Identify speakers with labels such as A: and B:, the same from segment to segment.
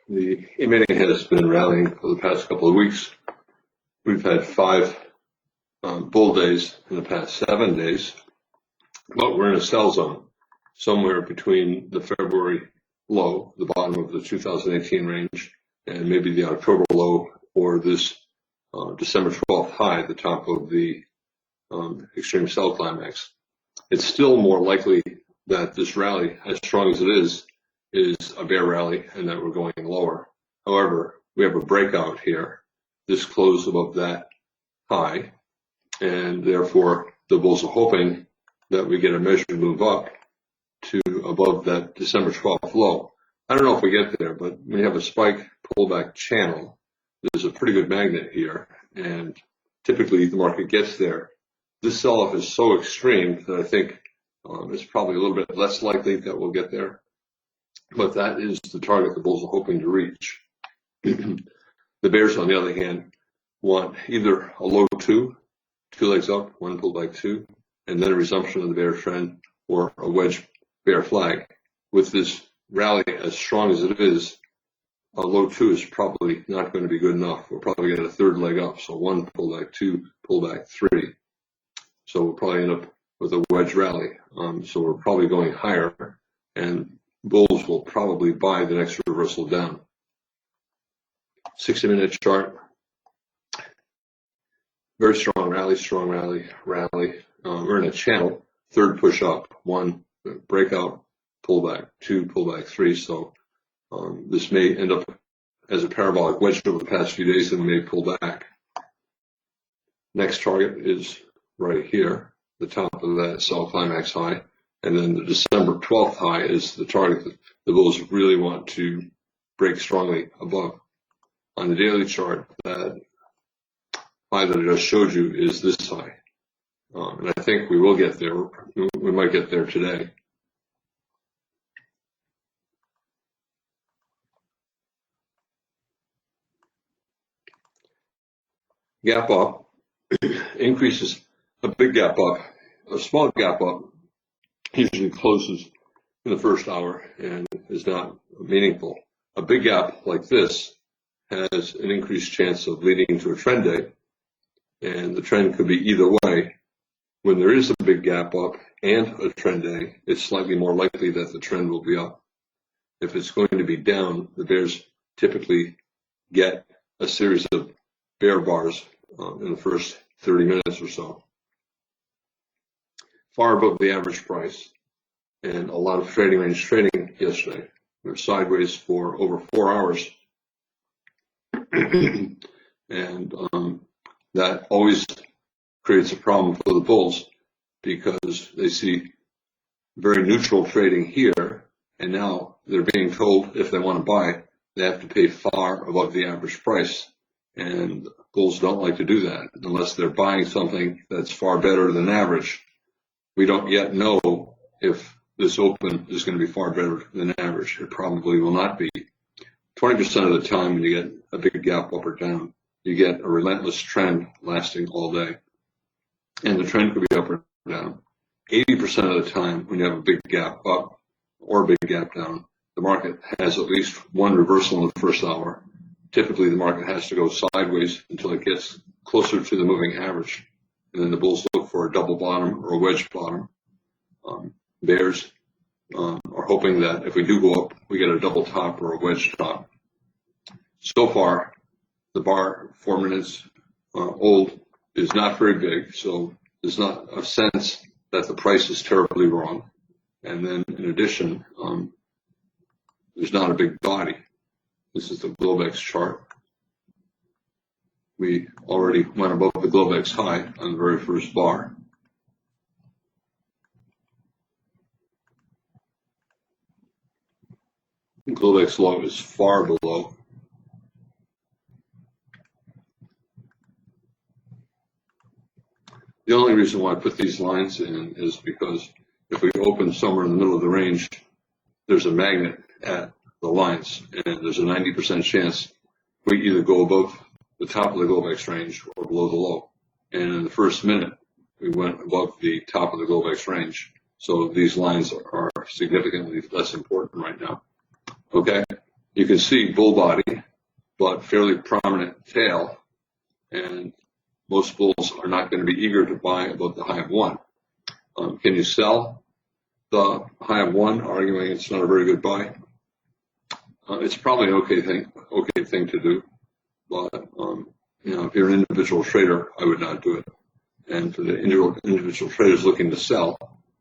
A: The E-mini has been rallying for the past couple of weeks. We've had 5 bull days in the past 7 days, but we're in a sell zone somewhere between the February low, the bottom of the 2018 range, and maybe the October low, or this December 12th high, the top of the extreme sell climax. It's still more likely that this rally, as strong as it is a bear rally and that we're going lower. However, we have a breakout here, this close above that high, and therefore the bulls are hoping that we get a measured move up to above that December 12th low. I don't know if we get there, but when you have a spike pullback channel, there's a pretty good magnet here, and typically the market gets there. This sell-off is so extreme that I think it's probably a little bit less likely that we'll get there, but that is the target the bulls are hoping to reach. The bears, on the other hand, want either a low 2 legs up, 1 pullback 2, and then a resumption of the bear trend, or a wedge bear flag. With this rally as strong as it is, a low 2 is probably not going to be good enough. We'll probably get a 3rd leg up, so 1 pullback 2, pullback 3. So we'll probably end up with a wedge rally. So we're probably going higher, and bulls will probably buy the next reversal down. 60-minute chart. Very strong rally, rally. We're in a channel, 3rd push up, 1 breakout, pullback, 2 pullback, 3. So this may end up as a parabolic wedge over the past few days, and we may pull back. Next target is right here, the top of that sell climax high, and then the December 12th high is the target that the bulls really want to break strongly above. On the daily chart, that high that I just showed you is this high, and I think we will get there. We might get there today. Gap up increases. A big gap up, a small gap up usually closes in the first hour and is not meaningful. A big gap like this has an increased chance of leading to a trend day, and the trend could be either way. When there is a big gap up and a trend day, it's slightly more likely that the trend will be up. If it's going to be down, the bears typically get a series of bear bars in the first 30 minutes or so, far above the average price, and a lot of trading range trading yesterday. We were sideways for over 4 hours, and that always creates a problem for the bulls because they see very neutral trading here, and now they're being told if they want to buy, they have to pay far above the average price, and bulls don't like to do that unless they're buying something that's far better than average. We don't yet know if this open is going to be far better than average. It probably will not be. 20% of the time when you get a big gap up or down, you get a relentless trend lasting all day. And the trend could be up or down. 80% of the time when you have a big gap up or a big gap down, the market has at least one reversal in the first hour. Typically, the market has to go sideways until it gets closer to the moving average. And then the bulls look for a double bottom or a wedge bottom. Bears are hoping that if we do go up, we get a double top or a wedge top. So far, the bar 4 minutes old is not very big, so there's not a sense that the price is terribly wrong. And then in addition, there's not a big body. This is the Globex chart. We already went above the Globex high on the very first bar. The Globex low is far below. The only reason why I put these lines in is because if we open somewhere in the middle of the range, there's a magnet at the lines, and there's a 90% chance we either go above the top of the Globex range or below the low. And in the first minute, we went above the top of the Globex range. So these lines are significantly less important right now. Okay, You can see bull body, but fairly prominent tail, and most bulls are not going to be eager to buy above the high of 1. Can you sell the high of 1, arguing it's not a very good buy? It's probably an okay thing to do, but if you're an individual trader, I would not do it. And for the individual traders looking to sell,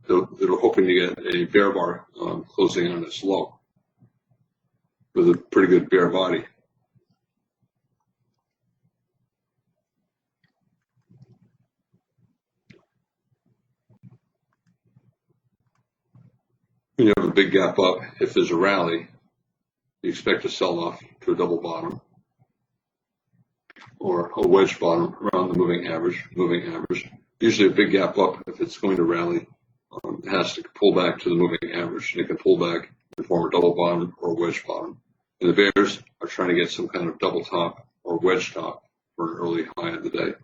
A: they're hoping to get a bear bar closing on its low with a pretty good bear body. When you have a big gap up, if there's a rally, you expect to sell off to a double bottom or a wedge bottom around the moving average. Usually a big gap up, if it's going to rally, it has to pull back to the moving average, and it can pull back and form a double bottom or a wedge bottom. And the bears are trying to get some kind of double top or wedge top for an early high of the day.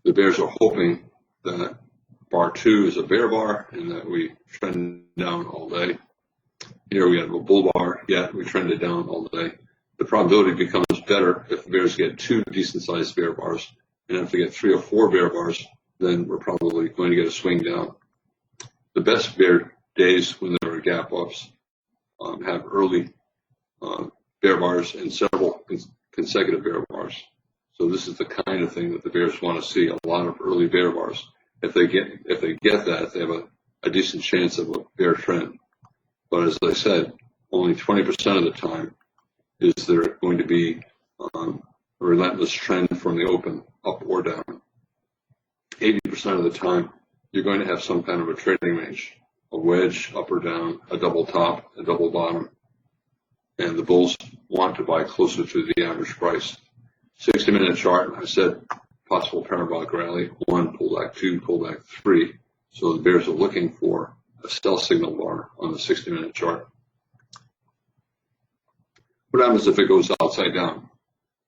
A: The bears are hoping that bar 2 is a bear bar and that we trend down all day. Here we have a bull bar, yet we trended down all day. The probability becomes better if the bears get 2 decent-sized bear bars, and if they get 3 or 4 bear bars, then we're probably going to get a swing down. The best bear days when there are gap ups have early bear bars and several consecutive bear bars. So this is the kind of thing that the bears want to see, a lot of early bear bars. If they get that, they have a decent chance of a bear trend. But as I said, only 20% of the time is there going to be a relentless trend from the open, up or down. 80% of the time, you're going to have some kind of a trading range, a wedge, up or down, a double top, a double bottom, and the bulls want to buy closer to the average price. 60-minute chart, I said possible parabolic rally, 1, pullback 2, pullback 3. So the bears are looking for a sell signal bar on the 60-minute chart. What happens if it goes outside down?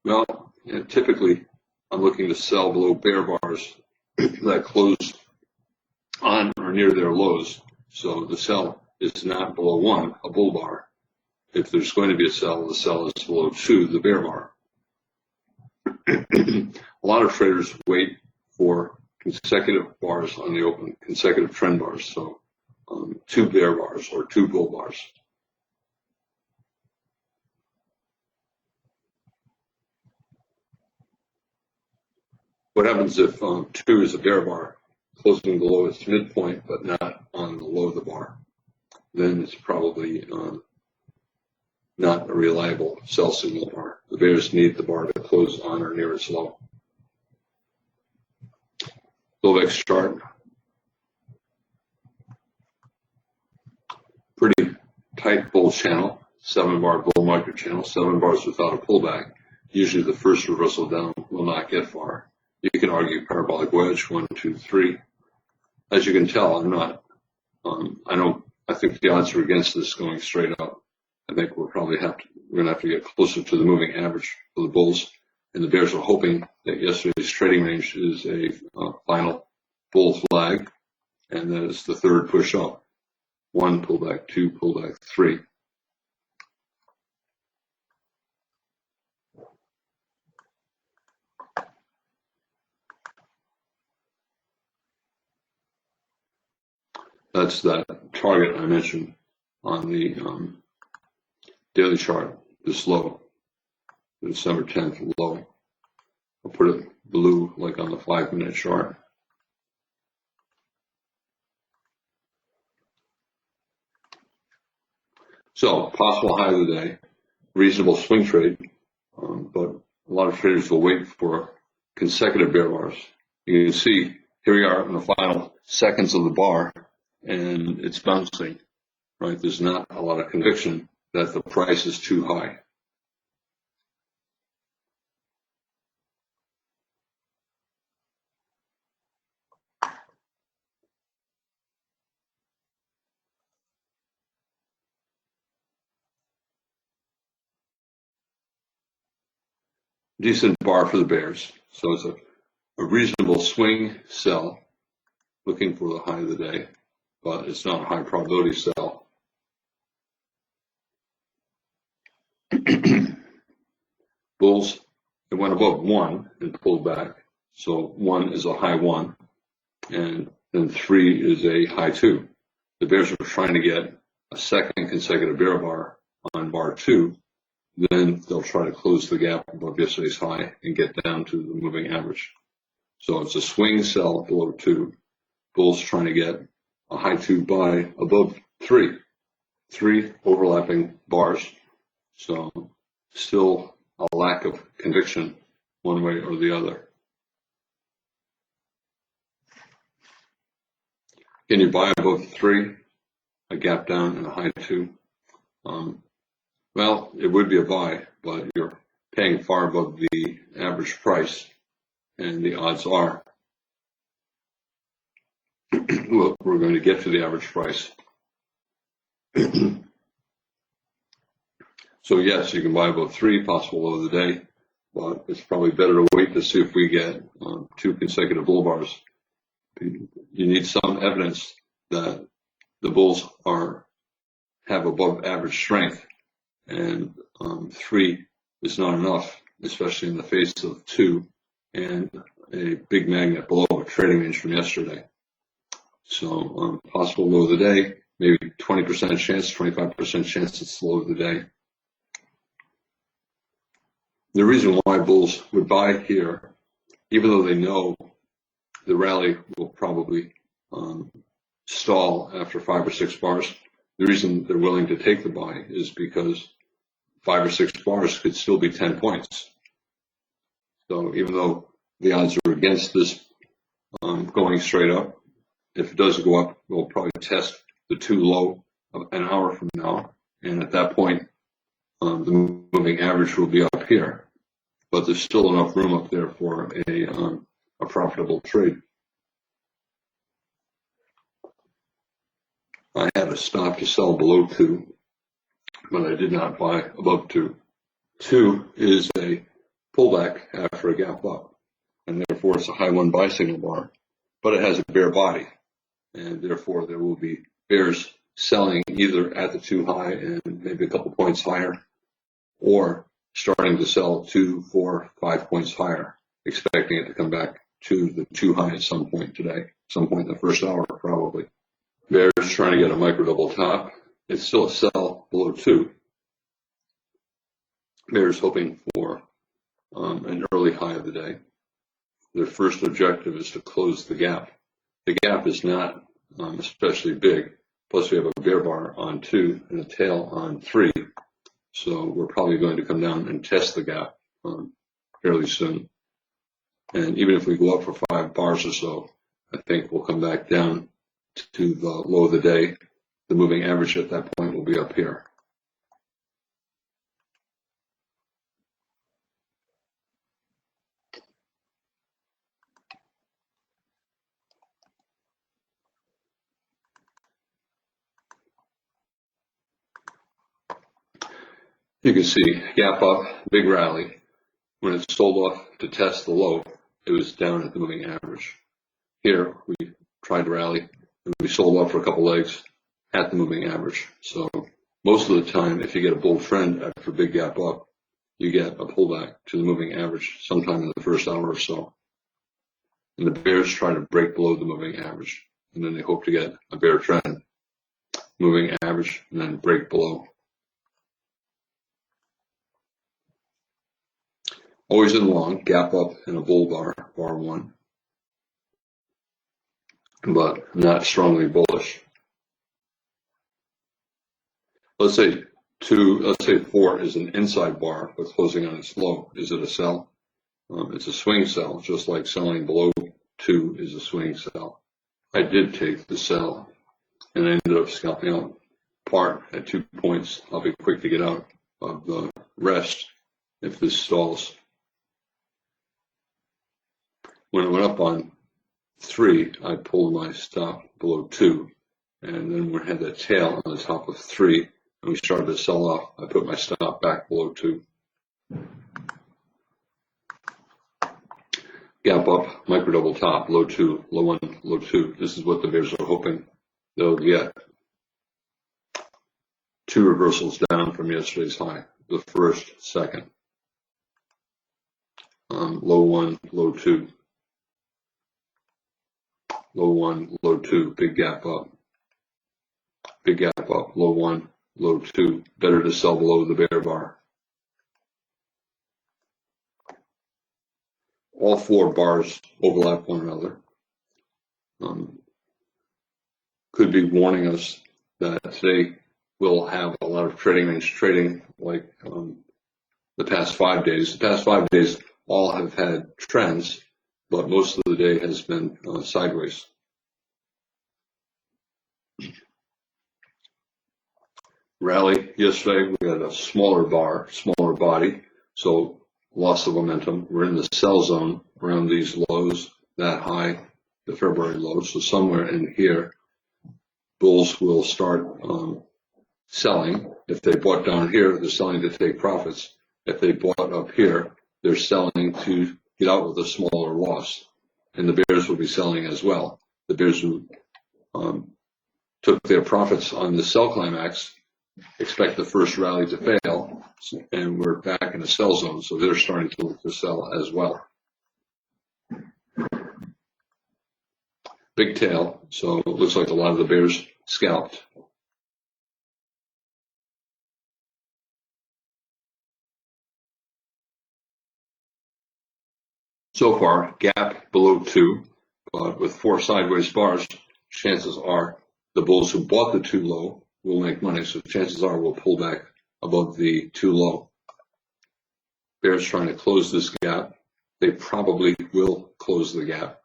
A: Well, typically I'm looking to sell below bear bars that close on or near their lows. So the sell is not below 1, a bull bar. If there's going to be a sell, the sell is below 2, the bear bar. A lot of traders wait for consecutive bars on the open, consecutive trend bars. So 2 bear bars or 2 bull bars. What happens if 2 is a bear bar, closing below its midpoint, but not on the low of the bar? Then it's probably not a reliable sell signal bar. The bears need the bar to close on or near its low. Globex chart. Pretty tight bull channel, 7-bar bull market channel, 7 bars without a pullback. Usually the first reversal down will not get far. You can argue parabolic wedge, 1, 2, 3. As you can tell, I'm not. I think the odds are against this going straight up. I think we're going to have to get closer to the moving average for the bulls, and the bears are hoping that yesterday's trading range is a final bull flag, and that is the 3rd push up. 1 pullback, 2 pullback, 3. That's that target I mentioned on the daily chart, this low, the December 10th low. I'll put it blue like on the 5-minute chart. So possible high of the day, reasonable swing trade, but a lot of traders will wait for consecutive bear bars. You can see here we are in the final seconds of the bar, and it's bouncing, right? There's not a lot of conviction that the price is too high. Decent bar for the bears. So it's a a reasonable swing sell, looking for the high of the day, but it's not a high probability sell. Bulls, it went above 1 and pulled back. So 1 is a high 1, and then 3 is a high 2. The bears are trying to get a second consecutive bear bar on bar 2. Then they'll try to close the gap above yesterday's high and get down to the moving average. So it's a swing sell below 2. Bulls trying to get a high 2 buy above 3. 3 overlapping bars. So still a lack of conviction one way or the other. Can you buy above 3? A gap down and a high 2? Well, it would be a buy, but you're paying far above the average price, and the odds are well, we're going to get to the average price. So yes, you can buy above 3, possible low of the day, but it's probably better to wait to see if we get 2 consecutive bull bars. You need some evidence that the bulls have above average strength, and 3 is not enough, especially in the face of 2 and a big magnet below a trading range from yesterday. So possible low of the day, maybe 20% chance, 25% chance it's the low of the day. The reason why bulls would buy here, even though they know the rally will probably stall after 5 or 6 bars, the reason they're willing to take the buy is because 5 or 6 bars could still be 10 points. So even though the odds are against this going straight up, if it does go up, we'll probably test the 2 low an hour from now, and at that point, the moving average will be up here. But there's still enough room up there for a profitable trade. I had a stop to sell below 2, but I did not buy above 2. 2 is a pullback after a gap up, and therefore it's a high 1 buy signal bar, but it has a bear body, and therefore there will be bears selling either at the 2 high and maybe a couple points higher, or starting to sell 2, 4, 5 points higher, expecting it to come back to the 2 high at some point today, some point in the first hour probably. Bears trying to get a micro double top. It's still a sell below 2. Bears hoping for an early high of the day. Their first objective is to close the gap. The gap is not especially big. Plus we have a bear bar on 2 and a tail on 3. So we're probably going to come down and test the gap fairly soon. And even if we go up for 5 bars or so, I think we'll come back down to the low of the day. The moving average at that point will be up here. You can see gap up, big rally. When it sold off to test the low, it was down at the moving average. Here, we tried to rally, and we sold off for a couple legs at the moving average. So most of the time, if you get a bull trend after a big gap up, you get a pullback to the moving average sometime in the first hour or so. And the bears try to break below the moving average, and then they hope to get a bear trend, moving average, and then break below. Always in long, gap up and a bull bar, bar 1, but not strongly bullish. Let's say 4 is an inside bar, but closing on its low. Is it a sell? It's a swing sell, just like selling below 2 is a swing sell. I did take the sell, and I ended up scalping out part at 2 points. I'll be quick to get out of the rest if this stalls. When it went up on 3, I pulled my stop below 2, and then we had that tail on the top of 3, and we started to sell off. I put my stop back below 2. Gap up, micro double top, low 2, low 1, low 2. This is what the bears are hoping they'll get. 2 reversals down from yesterday's high. The first, second. Low 1, low 2. Low 1, low 2, big gap up. Big gap up, low 1, low 2. Better to sell below the bear bar. All 4 bars overlap one another. Could be warning us that today we'll have a lot of trading range trading like the past 5 days. The past 5 days all have had trends, but most of the day has been sideways. Rally yesterday, we had a smaller bar, smaller body, so loss of momentum. We're in the sell zone around these lows, that high, the February lows. So somewhere in here, bulls will start selling. If they bought down here, they're selling to take profits. If they bought up here, they're selling to get out with a smaller loss. And the bears will be selling as well. The bears who took their profits on the sell climax expect the first rally to fail, and we're back in a sell zone, so they're starting to look to sell as well. Big tail, so it looks like a lot of the bears scalped. So far, gap below 2, but with 4 sideways bars, chances are the bulls who bought the 2 low will make money, so chances are we'll pull back above the 2 low. Bears trying to close this gap. They probably will close the gap.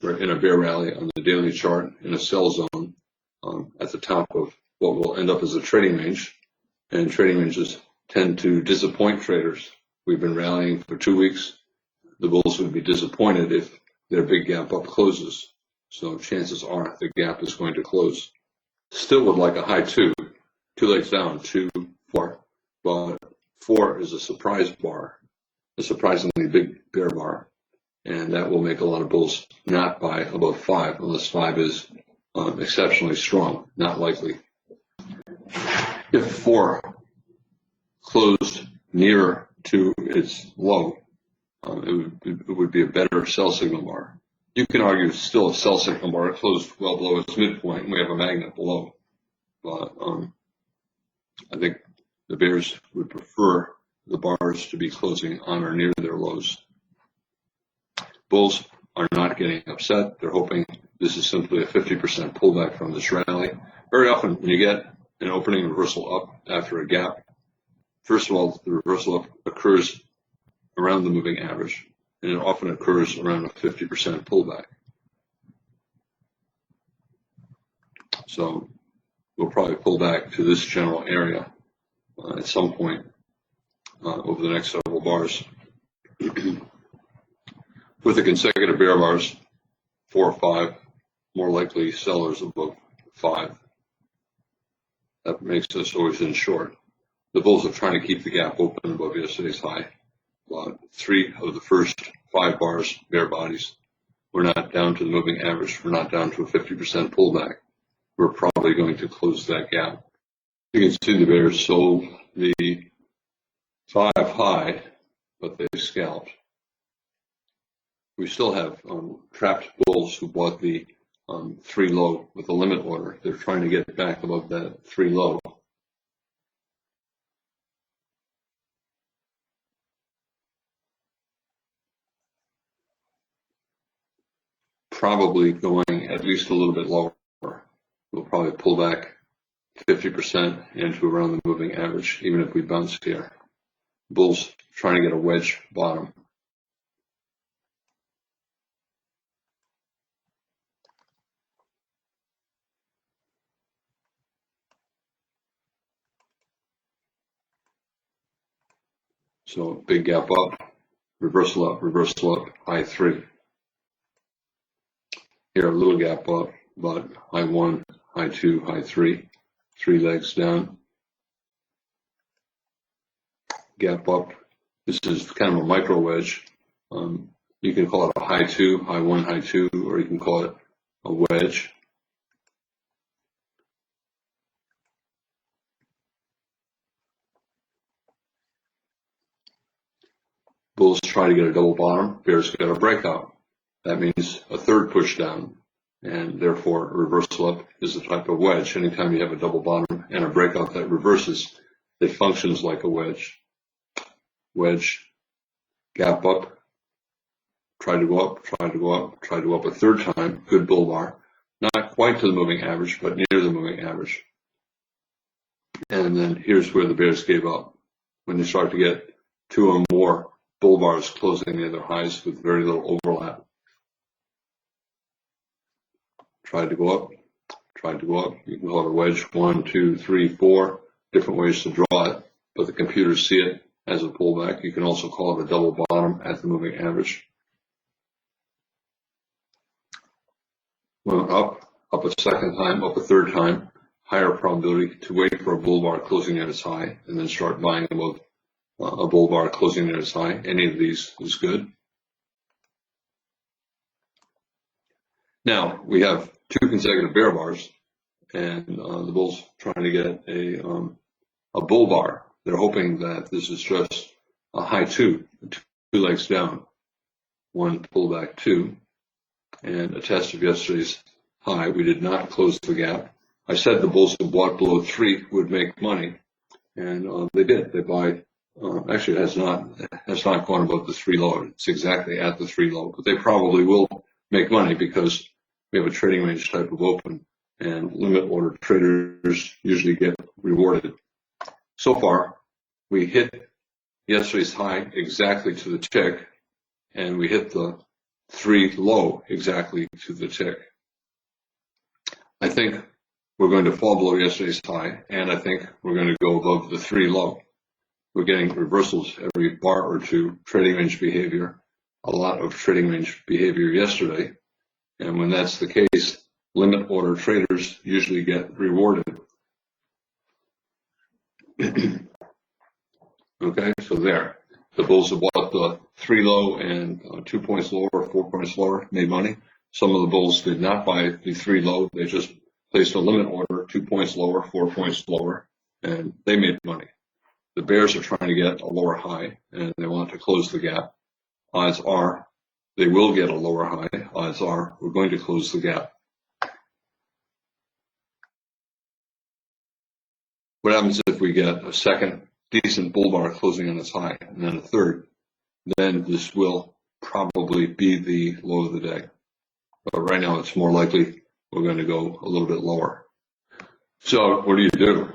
A: We're in a bear rally on the daily chart in a sell zone at the top of what will end up as a trading range, and trading ranges tend to disappoint traders. We've been rallying for 2 weeks. The bulls would be disappointed if their big gap up closes, so chances are the gap is going to close. Still would like a high 2 legs down, 2, 4, but 4 is a surprise bar, a surprisingly big bear bar, and that will make a lot of bulls not buy above 5 unless 5 is exceptionally strong, not likely. If 4 closed nearer to its low, it would be a better sell signal bar. You can argue it's still a sell signal bar. It closed well below its midpoint, and we have a magnet below. But I think the bears would prefer the bars to be closing on or near their lows. Bulls are not getting upset. They're hoping this is simply a 50% pullback from this rally. Very often when you get an opening reversal up after a gap, first of all, the reversal up occurs around the moving average, and it often occurs around a 50% pullback. So we'll probably pull back to this general area at some point over the next several bars. With the consecutive bear bars, 4 or 5, more likely sellers above 5. That makes us always in short. The bulls are trying to keep the gap open above yesterday's high. 3 of the first 5 bars, bear bodies. We're not down to the moving average. We're not down to a 50% pullback. We're probably going to close that gap. You can see the bears sold the 5 high, but they scalped. We still have trapped bulls who bought the 3 low with a limit order. They're trying to get back above that 3 low. Probably going at least a little bit lower. We'll probably pull back 50% into around the moving average, even if we bounce here. Bulls trying to get a wedge bottom. So big gap up, reversal up, high 3. Here a little gap up, but high 1, high 2, high 3, 3 legs down. Gap up. This is kind of a micro wedge. You can call it a high two, high one, high two, or you can call it a wedge. Bulls try to get a double bottom, bears get a breakout. That means a third push down, and therefore a reversal up is a type of wedge. Anytime you have a double bottom and a breakout that reverses, it functions like a wedge. Wedge, gap up, try to go up, try to go up, try to go up a third time, good bull bar. Not quite to the moving average, but near the moving average. And then here's where the bears gave up. When you start to get two or more bull bars closing near their highs with very little overlap. Tried to go up, tried to go up. You can call it a wedge, 1, 2, 3, 4 different ways to draw it, but the computers see it as a pullback. You can also call it a double bottom at the moving average. Went up a second time, up a third time, higher probability to wait for a bull bar closing at its high and then start buying above a bull bar closing at its high. Any of these is good. Now we have two consecutive bear bars, and the bulls trying to get a bull bar. They're hoping that this is just a high two legs down, one pullback two, and a test of yesterday's high. We did not close the gap. I said the bulls who bought below 3 would make money, and they did. They buy. Actually, it has not gone above the 3 low. It's exactly at the 3 low, but they probably will make money because we have a trading range type of open, and limit order traders usually get rewarded. So far, we hit yesterday's high exactly to the tick, and we hit the 3 low exactly to the tick. I think we're going to fall below yesterday's high, and I think we're going to go above the 3 low. We're getting reversals every bar or two, trading range behavior, a lot of trading range behavior yesterday. And when that's the case, limit order traders usually get rewarded. Okay, so there. The bulls have bought the 3 low and 2 points lower, 4 points lower, made money. Some of the bulls did not buy the 3 low. They just placed a limit order, 2 points lower, 4 points lower, and they made money. The bears are trying to get a lower high, and they want to close the gap. Odds are they will get a lower high. Odds are we're going to close the gap. What happens if we get a second decent bull bar closing on its high, and then a third? Then this will probably be the low of the day. But right now it's more likely we're going to go a little bit lower. So what do?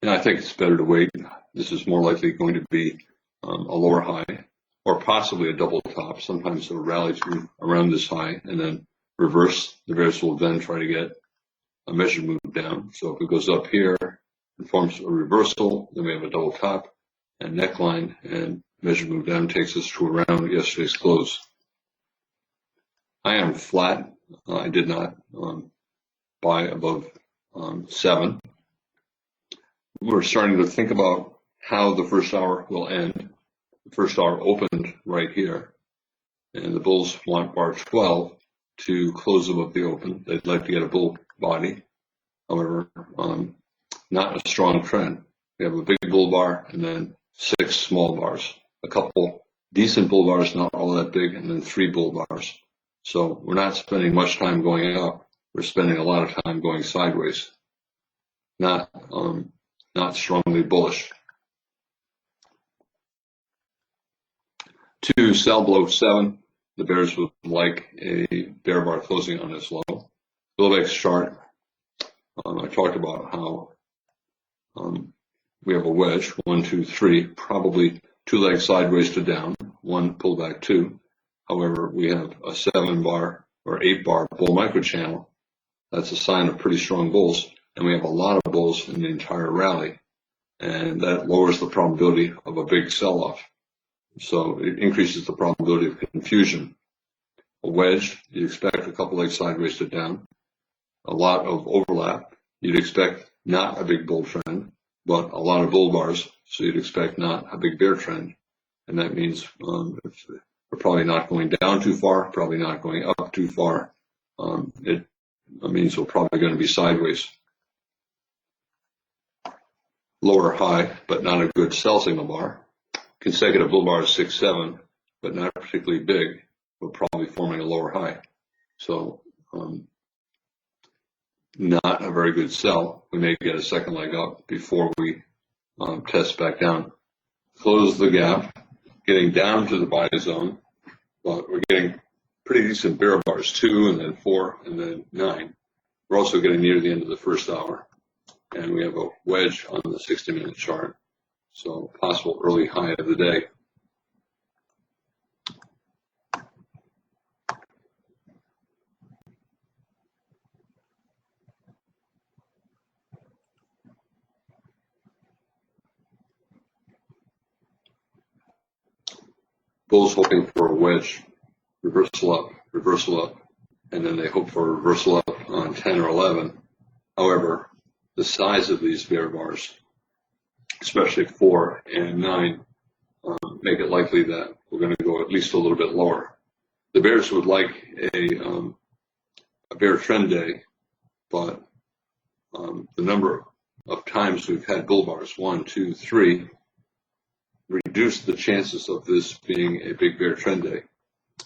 A: And I think it's better to wait. This is more likely going to be a lower high, or possibly a double top. Sometimes it'll rally to around this high and then reverse. The bears will then try to get a measured move down. So if it goes up here and forms a reversal, then we have a double top and neckline, and measured move down takes us to around yesterday's close. I am flat. I did not buy above 7. We're starting to think about how the first hour will end. The first hour opened right here, and the bulls want bar 12 to close above the open. They'd like to get a bull body. However, not a strong trend. We have a big bull bar and then 6 small bars, a couple decent bull bars, not all that big, and then 3 bull bars. So we're not spending much time going up. We're spending a lot of time going sideways. Not strongly bullish. To sell below 7, the bears would like a bear bar closing on its low. Globex chart. I talked about how we have a wedge, 1, 2, 3, probably 2 legs sideways to down, 1 pullback 2. However, we have a 7 bar or 8 bar bull microchannel. That's a sign of pretty strong bulls, and we have a lot of bulls in the entire rally, and that lowers the probability of a big sell-off. So it increases the probability of confusion. A wedge, you'd expect a couple legs sideways to down. A lot of overlap, you'd expect not a big bull trend, but a lot of bull bars, so you'd expect not a big bear trend. And that means if We're probably not going down too far, probably not going up too far. It means we're probably going to be sideways. Lower high, but not a good sell signal bar. Consecutive bull bars 6-7, but not particularly big. We're probably forming a lower high. So not a very good sell. We may get a second leg up before we test back down. Close the gap, getting down to the buy zone, but we're getting pretty decent bear bars, 2 and then 4 and then 9. We're also getting near the end of the first hour, and we have a wedge on the 60-minute chart. So possible early high of the day. Bulls hoping for a wedge, reversal up, and then they hope for a reversal up on 10 or 11. However, the size of these bear bars, especially 4 and 9, make it likely that we're going to go at least a little bit lower. The bears would like a bear trend day, but the number of times we've had bull bars, 1, 2, 3, reduce the chances of this being a big bear trend day,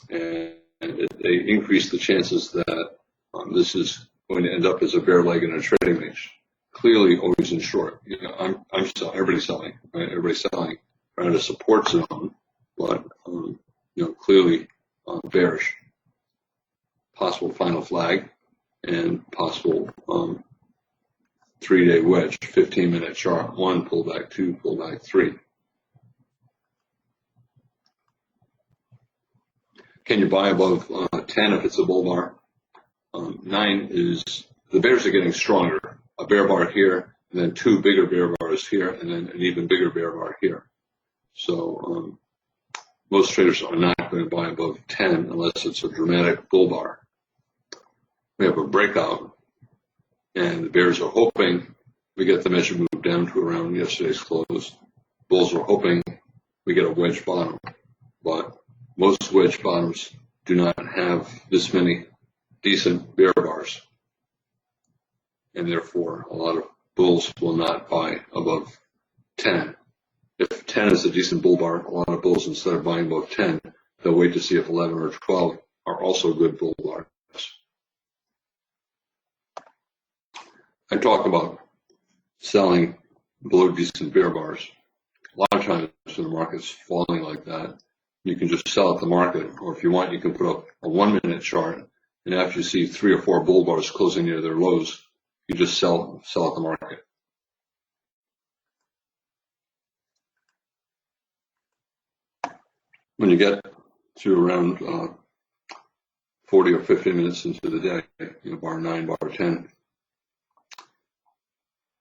A: and they increase the chances that this is going to end up as a bear leg in a trading range. Clearly, always in short. I'm selling. Everybody's selling. Right? Everybody's selling around a support zone, but clearly bearish. Possible final flag and possible 3-day wedge, 15-minute chart. 1 pullback, 2 pullback, 3. Can you buy above 10 if it's a bull bar? 9 is, the bears are getting stronger. A bear bar here, and then 2 bigger bear bars here, and then an even bigger bear bar here. So most traders are not going to buy above 10 unless it's a dramatic bull bar. We have a breakout, and the bears are hoping we get the measure move down to around yesterday's close. Bulls are hoping we get a wedge bottom, but most wedge bottoms do not have this many decent bear bars, and therefore a lot of bulls will not buy above 10. If 10 is a decent bull bar, a lot of bulls, instead of buying above 10, they'll wait to see if 11 or 12 are also good bull bars. I talk about selling below decent bear bars. A lot of times when the market's falling like that, you can just sell at the market, or if you want, you can put up a 1-minute chart, and after you see 3 or 4 bull bars closing near their lows, you just sell at the market. When you get to around 40 or 50 minutes into the day, bar 9, bar 10,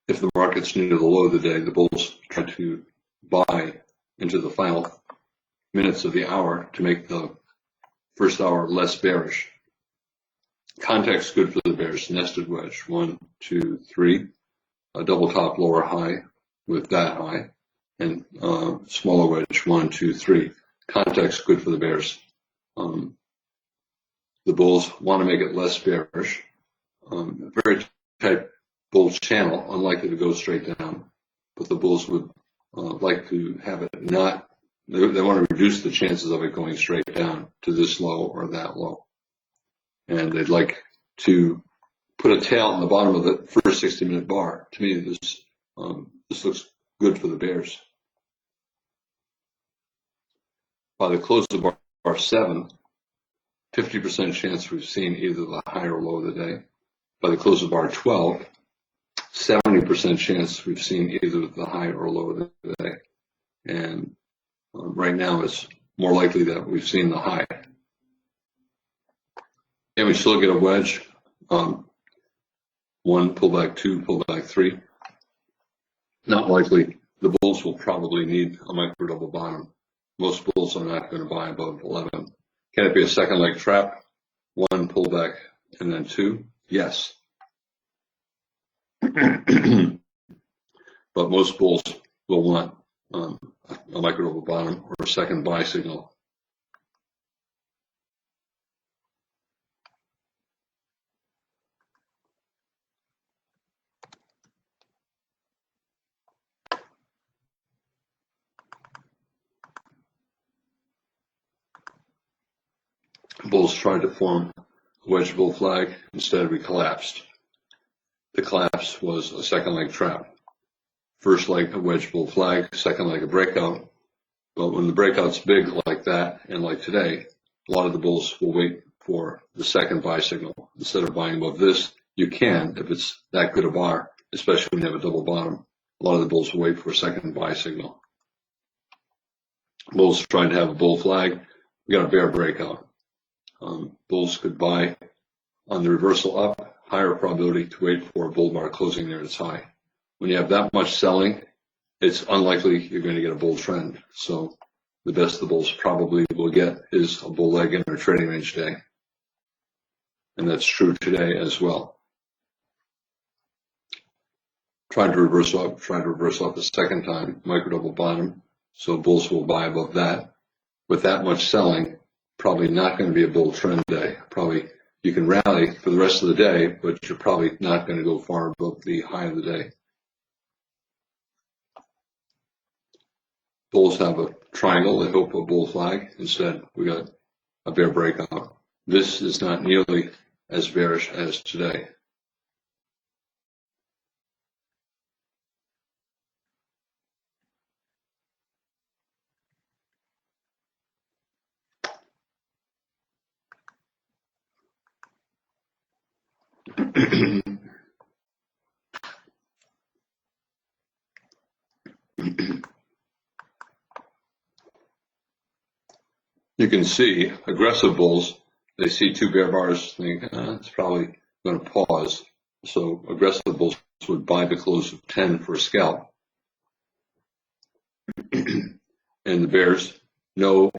A: if the market's near the low of the day, the bulls try to buy into the final minutes of the hour to make the first hour less bearish. Context good for the bears. Nested wedge, 1, 2, 3. A double top lower high with that high, and smaller wedge, 1, 2, 3. Context good for the bears. The bulls want to make it less bearish. Very tight bull channel, unlikely to go straight down, but the bulls would like to have it not. They want to reduce the chances of it going straight down to this low or that low. And they'd like to put a tail on the bottom of the first 60-minute bar. To me, this looks good for the bears. By the close of bar 7, 50% chance we've seen either the high or low of the day. By the close of bar 12, 70% chance we've seen either the high or low of the day. And right now it's more likely that we've seen the high. And we still get a wedge, 1 pullback, 2 pullback, 3. Not likely. The bulls will probably need a micro double bottom. Most bulls are not going to buy above 11. Can it be a second leg trap? 1 pullback and then 2? Yes. But most bulls will want a micro double bottom or a second buy signal. Bulls tried to form a wedge bull flag. Instead, we collapsed. The collapse was a second leg trap. First leg, a wedge bull flag. Second leg, a breakout. But when the breakout's big like that, and like today, a lot of the bulls will wait for the second buy signal. Instead of buying above this, you can, if it's that good a bar, especially when you have a double bottom. A lot of the bulls will wait for a second buy signal. Bulls tried to have a bull flag. We got a bear breakout. Bulls could buy on the reversal up, higher probability to wait for a bull bar closing near its high. When you have that much selling, it's unlikely you're going to get a bull trend. So the best the bulls probably will get is a bull leg in their trading range day. And that's true today as well. Tried to reverse up the second time, micro double bottom. So bulls will buy above that. With that much selling, probably not going to be a bull trend day. Probably you can rally for the rest of the day, but you're probably not going to go far above the high of the day. Bulls have a triangle. They hope a bull flag. Instead, we got a bear breakout. This is not nearly as bearish as today. You can see aggressive bulls, they see two bear bars, think it's probably going to pause. So aggressive bulls would buy the close of 10 for a scalp. And the bears know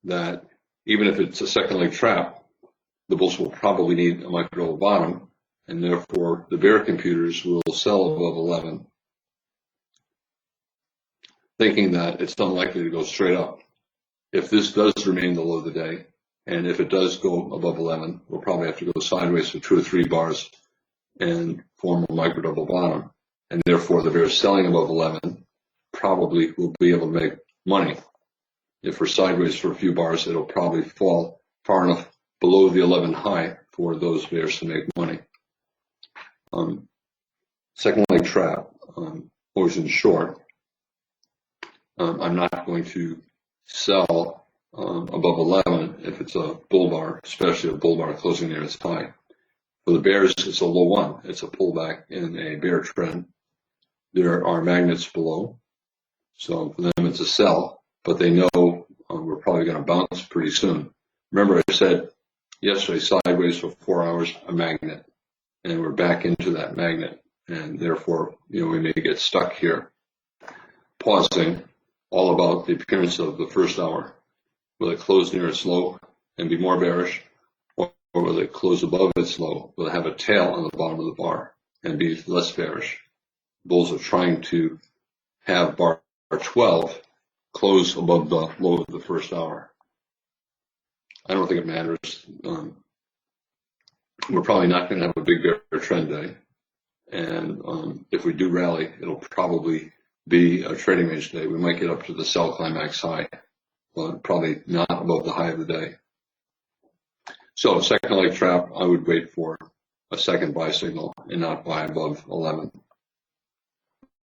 A: that even if it's a second leg trap, the bulls will probably need a micro double bottom, and therefore the bear computers will sell above 11, thinking that it's unlikely to go straight up. If this does remain the low of the day, and if it does go above 11, we'll probably have to go sideways for 2 or 3 bars and form a micro double bottom. And therefore, the bears selling above 11 probably will be able to make money. If we're sideways for a few bars, it'll probably fall far enough below the 11 high for those bears to make money. Second leg trap, poison short. I'm not going to sell above 11 if it's a bull bar, especially a bull bar closing near its high. For the bears, it's a low one. It's a pullback in a bear trend. There are magnets below, so for them it's a sell, but they know we're probably going to bounce pretty soon. Remember, I said yesterday sideways for 4 hours, a magnet, and we're back into that magnet, and therefore, we may get stuck here. Pausing, all about the appearance of the first hour. Will it close near its low and be more bearish, or will it close above its low? Will it have a tail on the bottom of the bar and be less bearish? Bulls are trying to have bar 12 close above the low of the first hour. I don't think it matters. We're probably not going to have a big bear trend day, and if we do rally, it'll probably be a trading range day. We might get up to the sell climax high, but probably not above the high of the day. So second leg trap, I would wait for a second buy signal and not buy above 11.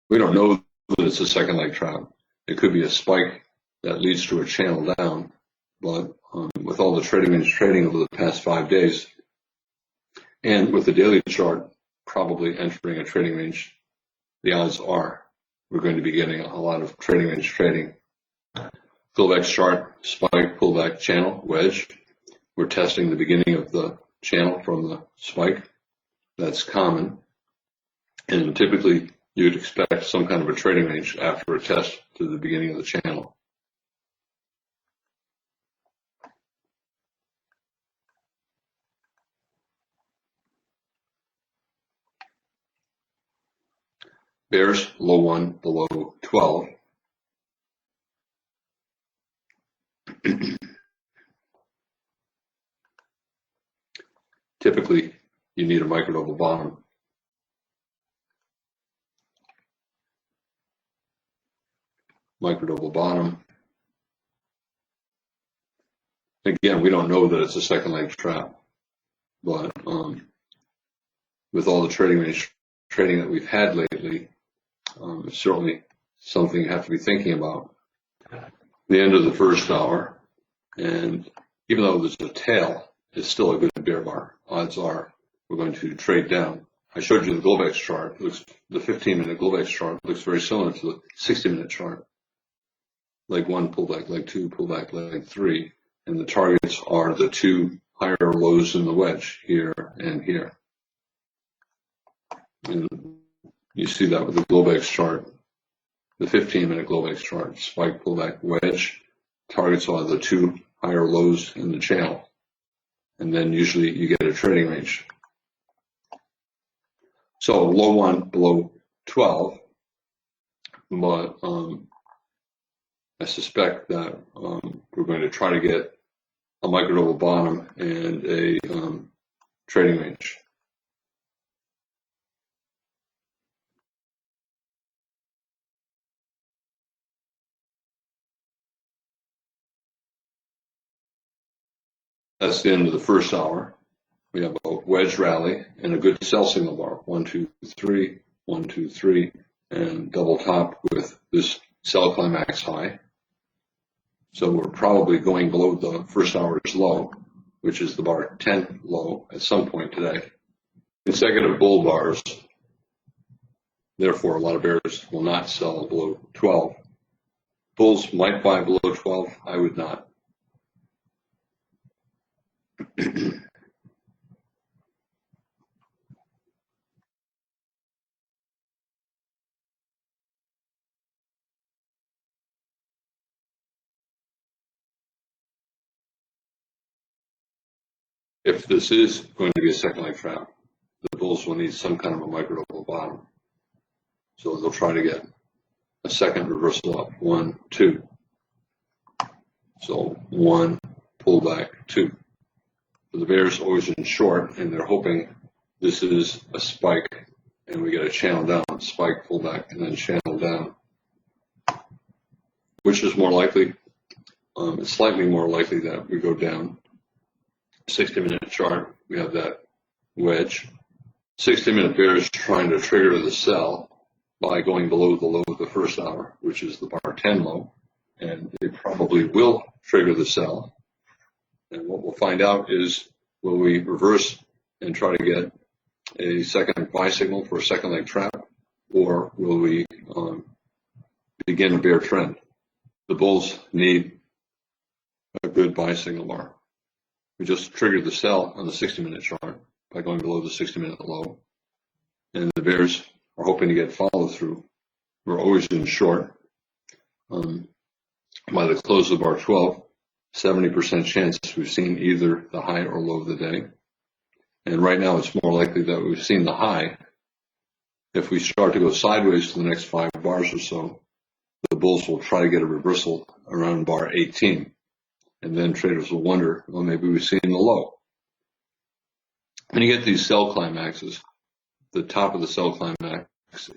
A: We don't know that it's a second leg trap. It could be a spike that leads to a channel down, but with all the trading range trading over the past 5 days, and with the daily chart probably entering a trading range, the odds are we're going to be getting a lot of trading range trading. Philbeck's chart, spike, pullback, channel, wedge. We're testing the beginning of the channel from the spike. That's common. And typically, you'd expect some kind of a trading range after a test to the beginning of the channel. Bears, low 1 below 12. Typically, you need a micro double bottom. Micro double bottom. Again, we don't know that it's a second leg trap, but with all the trading range trading that we've had lately, it's certainly something you have to be thinking about. The end of the first hour, and even though there's a tail, it's still a good bear bar. Odds are we're going to trade down. I showed you the Globex chart. The 15-minute Globex chart looks very similar to the 60-minute chart. Leg 1 pullback, leg 2 pullback, leg 3, and the targets are the two higher lows in the wedge, here and here. And you see that with the Globex chart, the 15-minute Globex chart, spike, pullback, wedge. Targets are the two higher lows in the channel. And then usually you get a trading range. So low 1 below 12, but I suspect that we're going to try to get a microdouble bottom and a trading range. That's the end of the first hour. We have a wedge rally and a good sell signal bar. 1, 2, 3, 1, 2, 3, and double top with this sell climax high. So we're probably going below the first hour's low, which is the bar 10 low at some point today. Consecutive bull bars. Therefore, a lot of bears will not sell below 12. Bulls might buy below 12. I would not. If this is going to be a second leg trap, the bulls will need some kind of a microdouble bottom. So they'll try to get a second reversal up. 1, 2. So 1, pull back, 2. So the bear's always in short, and they're hoping this is a spike, and we get a channel down, spike, pull back, and then channel down. Which is more likely? It's slightly more likely that we go down. 60-minute chart, we have that wedge. 60-minute bear is trying to trigger the sell by going below the low of the first hour, which is the bar 10 low, and they probably will trigger the sell. And what we'll find out is, will we reverse and try to get a second buy signal for a second leg trap, or will we begin a bear trend? The bulls need a good buy signal bar. We just triggered the sell on the 60-minute chart by going below the 60-minute low. And the bears are hoping to get follow through. We're always in short. By the close of bar 12, 70% chance we've seen either the high or low of the day. And right now it's more likely that we've seen the high. If we start to go sideways to the next 5 bars or so, the bulls will try to get a reversal around bar 18. And then traders will wonder, well, maybe we've seen the low. When you get these sell climaxes, the top of the sell climax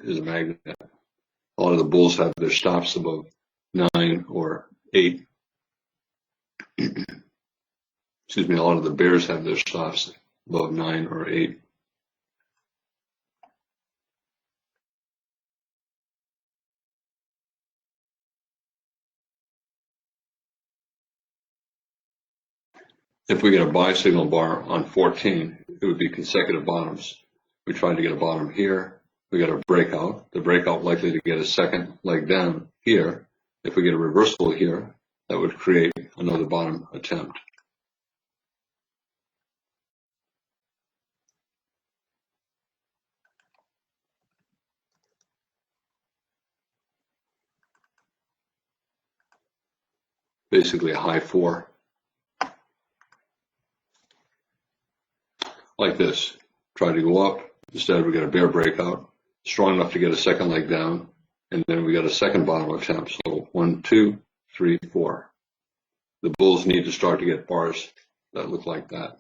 A: is a magnet. A lot of the bulls have their stops above 9 or 8. Excuse me, a lot of the bears have their stops above 9 or 8. If we get a buy signal bar on 14, it would be consecutive bottoms. We tried to get a bottom here. We got a breakout. The breakout likely to get a second leg down here. If we get a reversal here, that would create another bottom attempt. Basically a high 4. Like this, try to go up. Instead, we got a bear breakout, strong enough to get a second leg down, and then we got a second bottom attempt. So 1, 2, 3, 4. The bulls need to start to get bars that look like that.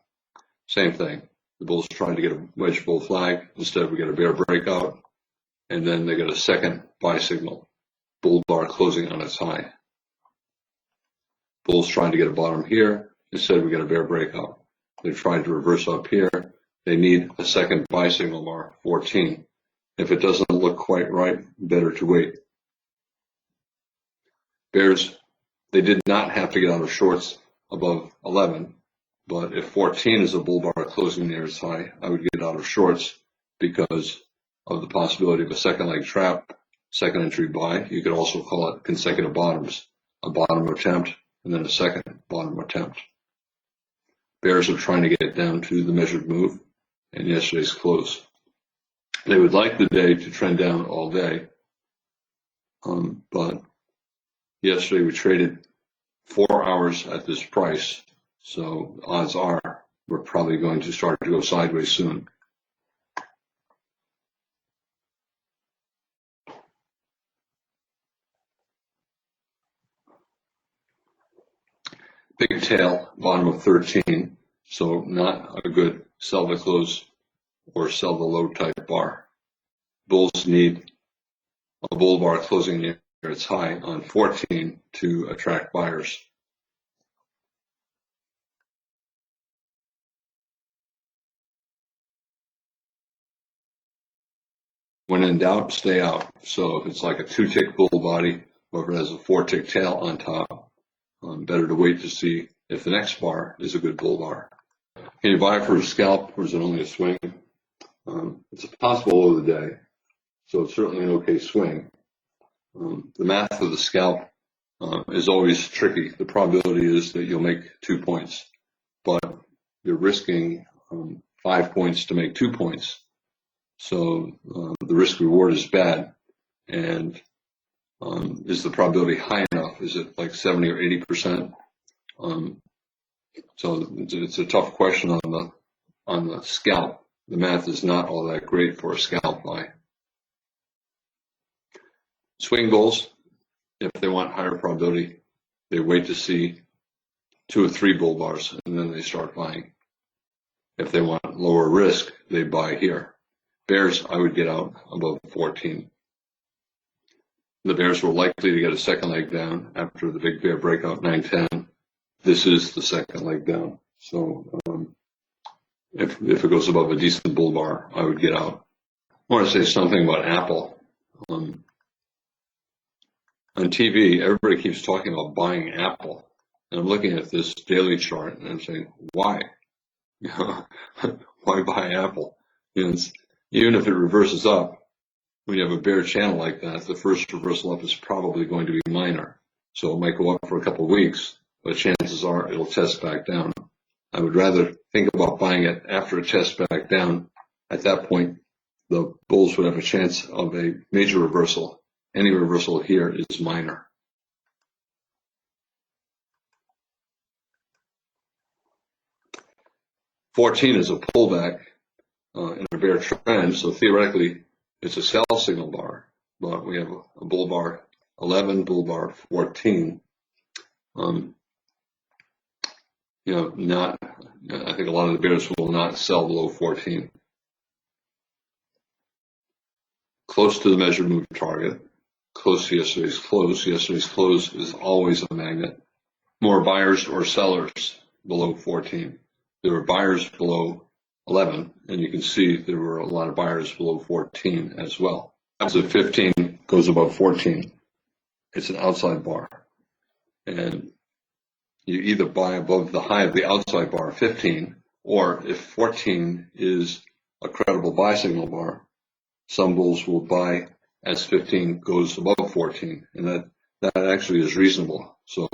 A: Same thing. The bulls trying to get a wedge bull flag. Instead, we get a bear breakout, and then they get a second buy signal. Bull bar closing on its high. Bulls trying to get a bottom here. Instead, we get a bear breakout. They tried to reverse up here. They need a second buy signal bar, 14. If it doesn't look quite right, better to wait. Bears, they did not have to get out of shorts above 11, but if 14 is a bull bar closing near its high, I would get out of shorts because of the possibility of a second leg trap, second entry buy. You could also call it consecutive bottoms, a bottom attempt and then a second bottom attempt. Bears are trying to get down to the measured move and yesterday's close. They would like the day to trend down all day, but yesterday we traded 4 hours at this price, so odds are we're probably going to start to go sideways soon. Big tail, bottom of 13, so not a good sell the close or sell the low type bar. Bulls need a bull bar closing near its high on 14 to attract buyers. When in doubt, stay out. So if it's like a 2-tick bull body, or if it has a 4-tick tail on top, better to wait to see if the next bar is a good bull bar. Can you buy for a scalp, or is it only a swing? It's a possible low of the day, so it's certainly an okay swing. The math of the scalp is always tricky. The probability is that you'll make 2 points, but you're risking 5 points to make 2 points. So the risk reward is bad. And is the probability high enough? Is it like 70 or 80%? So it's a tough question on the scalp. The math is not all that great for a scalp buy. Swing bulls, if they want higher probability, they wait to see 2 or 3 bull bars and then they start buying. If they want lower risk, they buy here. Bears, I would get out above 14. The bears were likely to get a second leg down after the big bear breakout 9-10. This is the second leg down. So if it goes above a decent bull bar, I would get out. I want to say something about Apple. On TV, everybody keeps talking about buying Apple. And I'm looking at this daily chart and I'm saying, why? Why buy Apple? Even if it reverses up, when you have a bear channel like that, the first reversal up is probably going to be minor. So it might go up for a couple of weeks, but chances are it'll test back down. I would rather think about buying it after it tests back down. At that point, the bulls would have a chance of a major reversal. Any reversal here is minor. $14 is a pullback in a bear trend, so theoretically it's a sell signal bar, but we have a bull bar 11, bull bar 14. I think a lot of the bears will not sell below 14. Close to the measured move target, close to yesterday's close. Yesterday's close is always a magnet. More buyers or sellers below 14. There were buyers below 11, and you can see there were a lot of buyers below 14 as well. As if 15 goes above 14, it's an outside bar. And you either buy above the high of the outside bar, 15, or if 14 is a credible buy signal bar, some bulls will buy as 15 goes above 14, and that actually is reasonable. So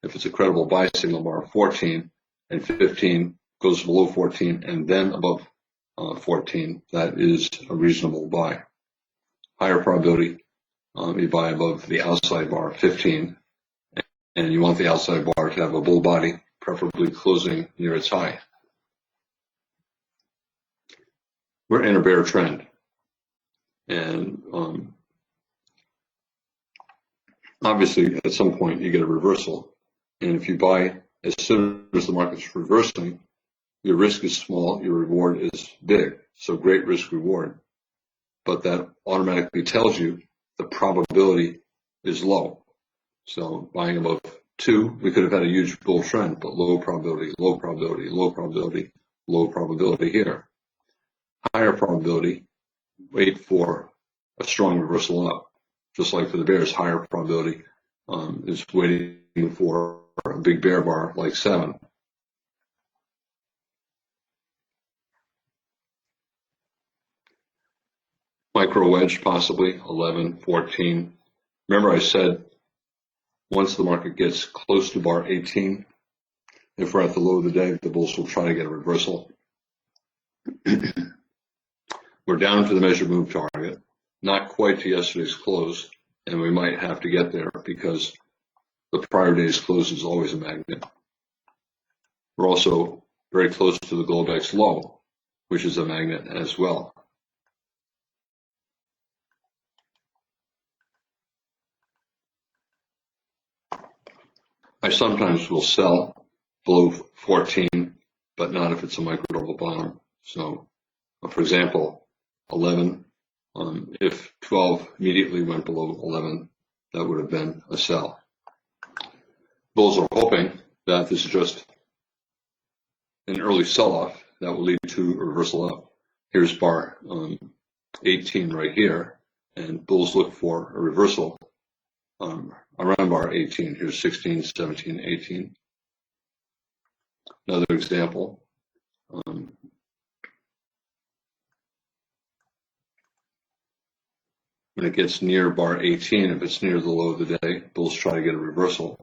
A: if it's a credible buy signal bar, 14 and 15 goes below 14 and then above 14, that is a reasonable buy. Higher probability, you buy above the outside bar, 15, and you want the outside bar to have a bull body, preferably closing near its high. We're in a bear trend, and obviously at some point you get a reversal, and if you buy as soon as the market's reversing, your risk is small, your reward is big, so great risk reward. But that automatically tells you the probability is low. So buying above 2, we could have had a huge bull trend, but low probability, low probability, low probability, low probability here. Higher probability, wait for a strong reversal up. Just like for the bears, higher probability is waiting for a big bear bar like 7. Micro wedge possibly, 11, 14. Remember I said once the market gets close to bar 18, if we're at the low of the day, the bulls will try to get a reversal. We're down to the measured move target, not quite to yesterday's close, and we might have to get there because the prior day's close is always a magnet. We're also very close to the Globex low, which is a magnet as well. I sometimes will sell below 14, but not if it's a microdouble bottom. So, for example, 11, if 12 immediately went below 11, that would have been a sell. Bulls are hoping that this is just an early sell-off that will lead to a reversal up. Here's bar 18 right here, and bulls look for a reversal around bar 18. Here's 16, 17, 18. Another example. When it gets near bar 18, if it's near the low of the day, bulls try to get a reversal.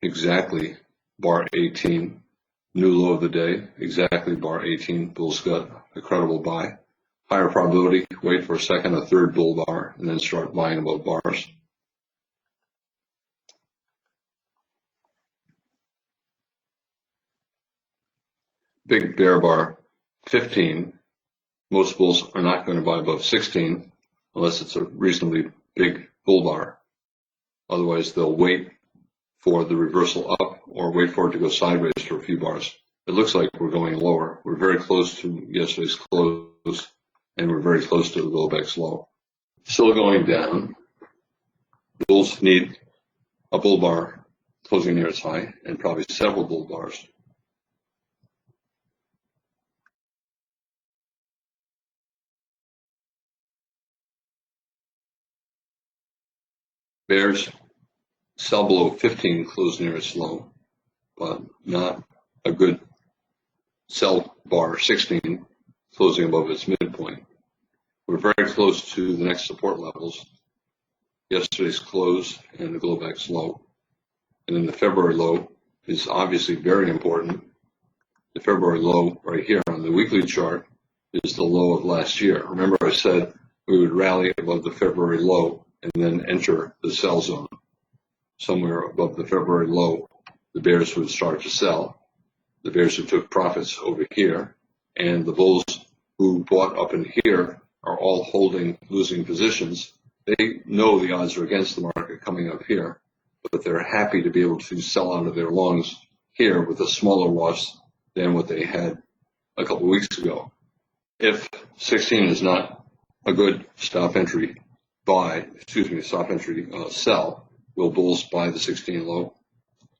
A: Exactly bar 18, new low of the day, exactly bar 18, bulls got a credible buy. Higher probability, wait for a second, a third bull bar, and then start buying above bars. Big bear bar 15, most bulls are not going to buy above 16 unless it's a reasonably big bull bar. Otherwise, they'll wait for the reversal up or wait for it to go sideways for a few bars. It looks like we're going lower. We're very close to yesterday's close, and we're very close to the Globex low. Still going down. Bulls need a bull bar closing near its high and probably several bull bars. Bears sell below 15, close near its low, but not a good sell bar 16, closing above its midpoint. We're very close to the next support levels, yesterday's close and the Globex low. And then the February low is obviously very important. The February low right here on the weekly chart is the low of last year. Remember I said we would rally above the February low and then enter the sell zone. Somewhere above the February low, the bears would start to sell. The bears who took profits over here, and the bulls who bought up in here are all holding losing positions. They know the odds are against the market coming up here, but they're happy to be able to sell out of their longs here with a smaller loss than what they had a couple of weeks ago. If 16 is not a good stop entry stop entry sell, will bulls buy the 16 low?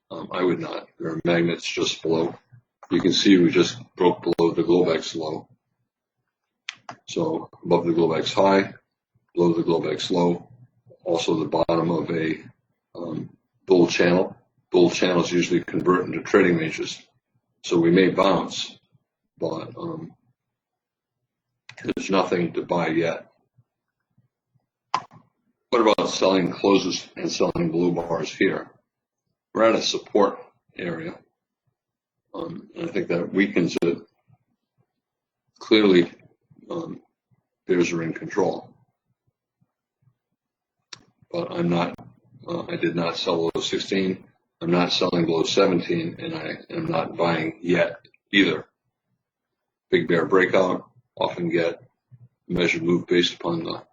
A: I would not. There are magnets just below. You can see we just broke below the Globex low. So above the Globex high, below the Globex low, also the bottom of a bull channel. Bull channels usually convert into trading ranges. So we may bounce, but there's nothing to buy yet. What about selling closes and selling blue bars here? We're at a support area. And I think that weakens it. Clearly, bears are in control. But I'm not, I did not sell below 16. I'm not selling below 17, and I am not buying yet either. Big bear breakout, often get measured move based upon the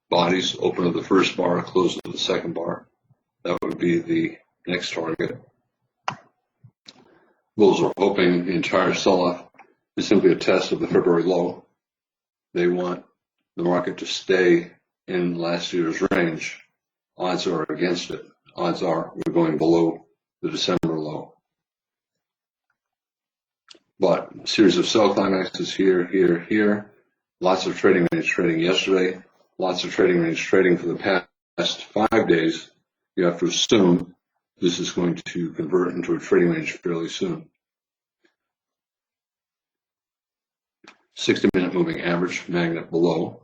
A: bodies, open of the first bar, close of the second bar. That would be the next target. Bulls are hoping the entire sell-off is simply a test of the February low. They want the market to stay in last year's range. Odds are against it. Odds are we're going below the December low. But a series of sell climaxes here, here, here. Lots of trading range trading yesterday. Lots of trading range trading for the past 5 days. You have to assume this is going to convert into a trading range fairly soon. 60-minute moving average magnet below.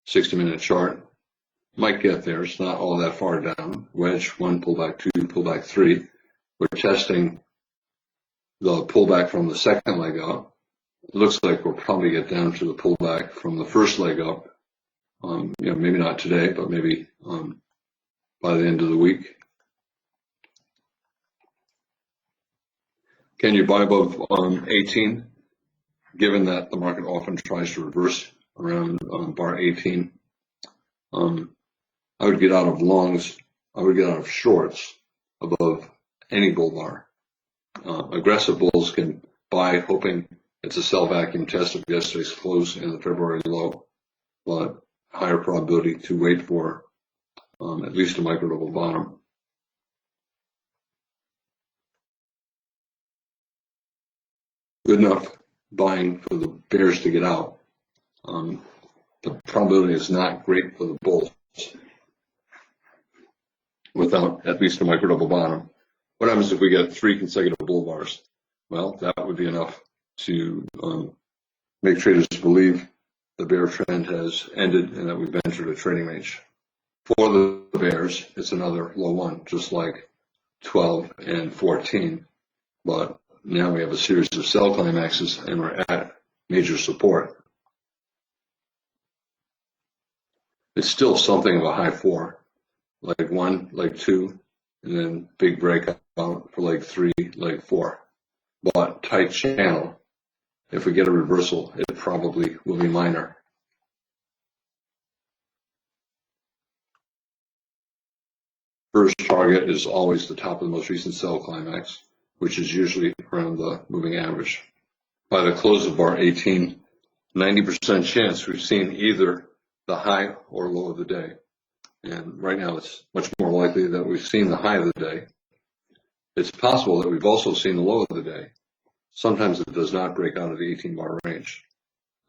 A: 60-minute chart might get there. It's not all that far down. Wedge 1, pullback 2, pullback 3. We're testing the pullback from the second leg up. It looks like we'll probably get down to the pullback from the first leg up. Maybe not today, but maybe by the end of the week. Can you buy above 18? Given that the market often tries to reverse around bar 18, I would get out of longs. I would get out of shorts above any bull bar. Aggressive bulls can buy hoping it's a sell vacuum test of yesterday's close and the February low, but higher probability to wait for at least a micro double bottom. Good enough buying for the bears to get out. The probability is not great for the bulls without at least a micro double bottom. What happens if we get 3 consecutive bull bars? Well, that would be enough to make traders believe the bear trend has ended and that we've entered a trading range. For the bears, it's another low one, just like 12 and 14. But now we have a series of sell climaxes and we're at major support. It's still something of a high 4, leg 1, leg 2, and then big breakout for leg 3, leg 4. But tight channel. If we get a reversal, it probably will be minor. First target is always the top of the most recent sell climax, which is usually around the moving average. By the close of bar 18, 90% chance we've seen either the high or low of the day. And right now it's much more likely that we've seen the high of the day. It's possible that we've also seen the low of the day. Sometimes it does not break out of the 18-bar range.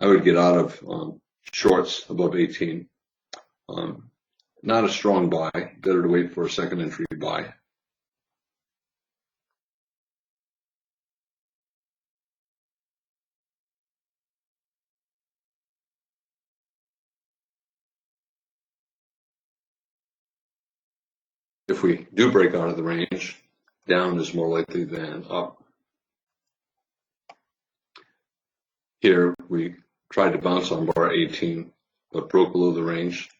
A: I would get out of shorts above 18. Not a strong buy. Better to wait for a second entry buy. If we do break out of the range, down is more likely than up. Here we tried to bounce on bar 18, but broke below the range.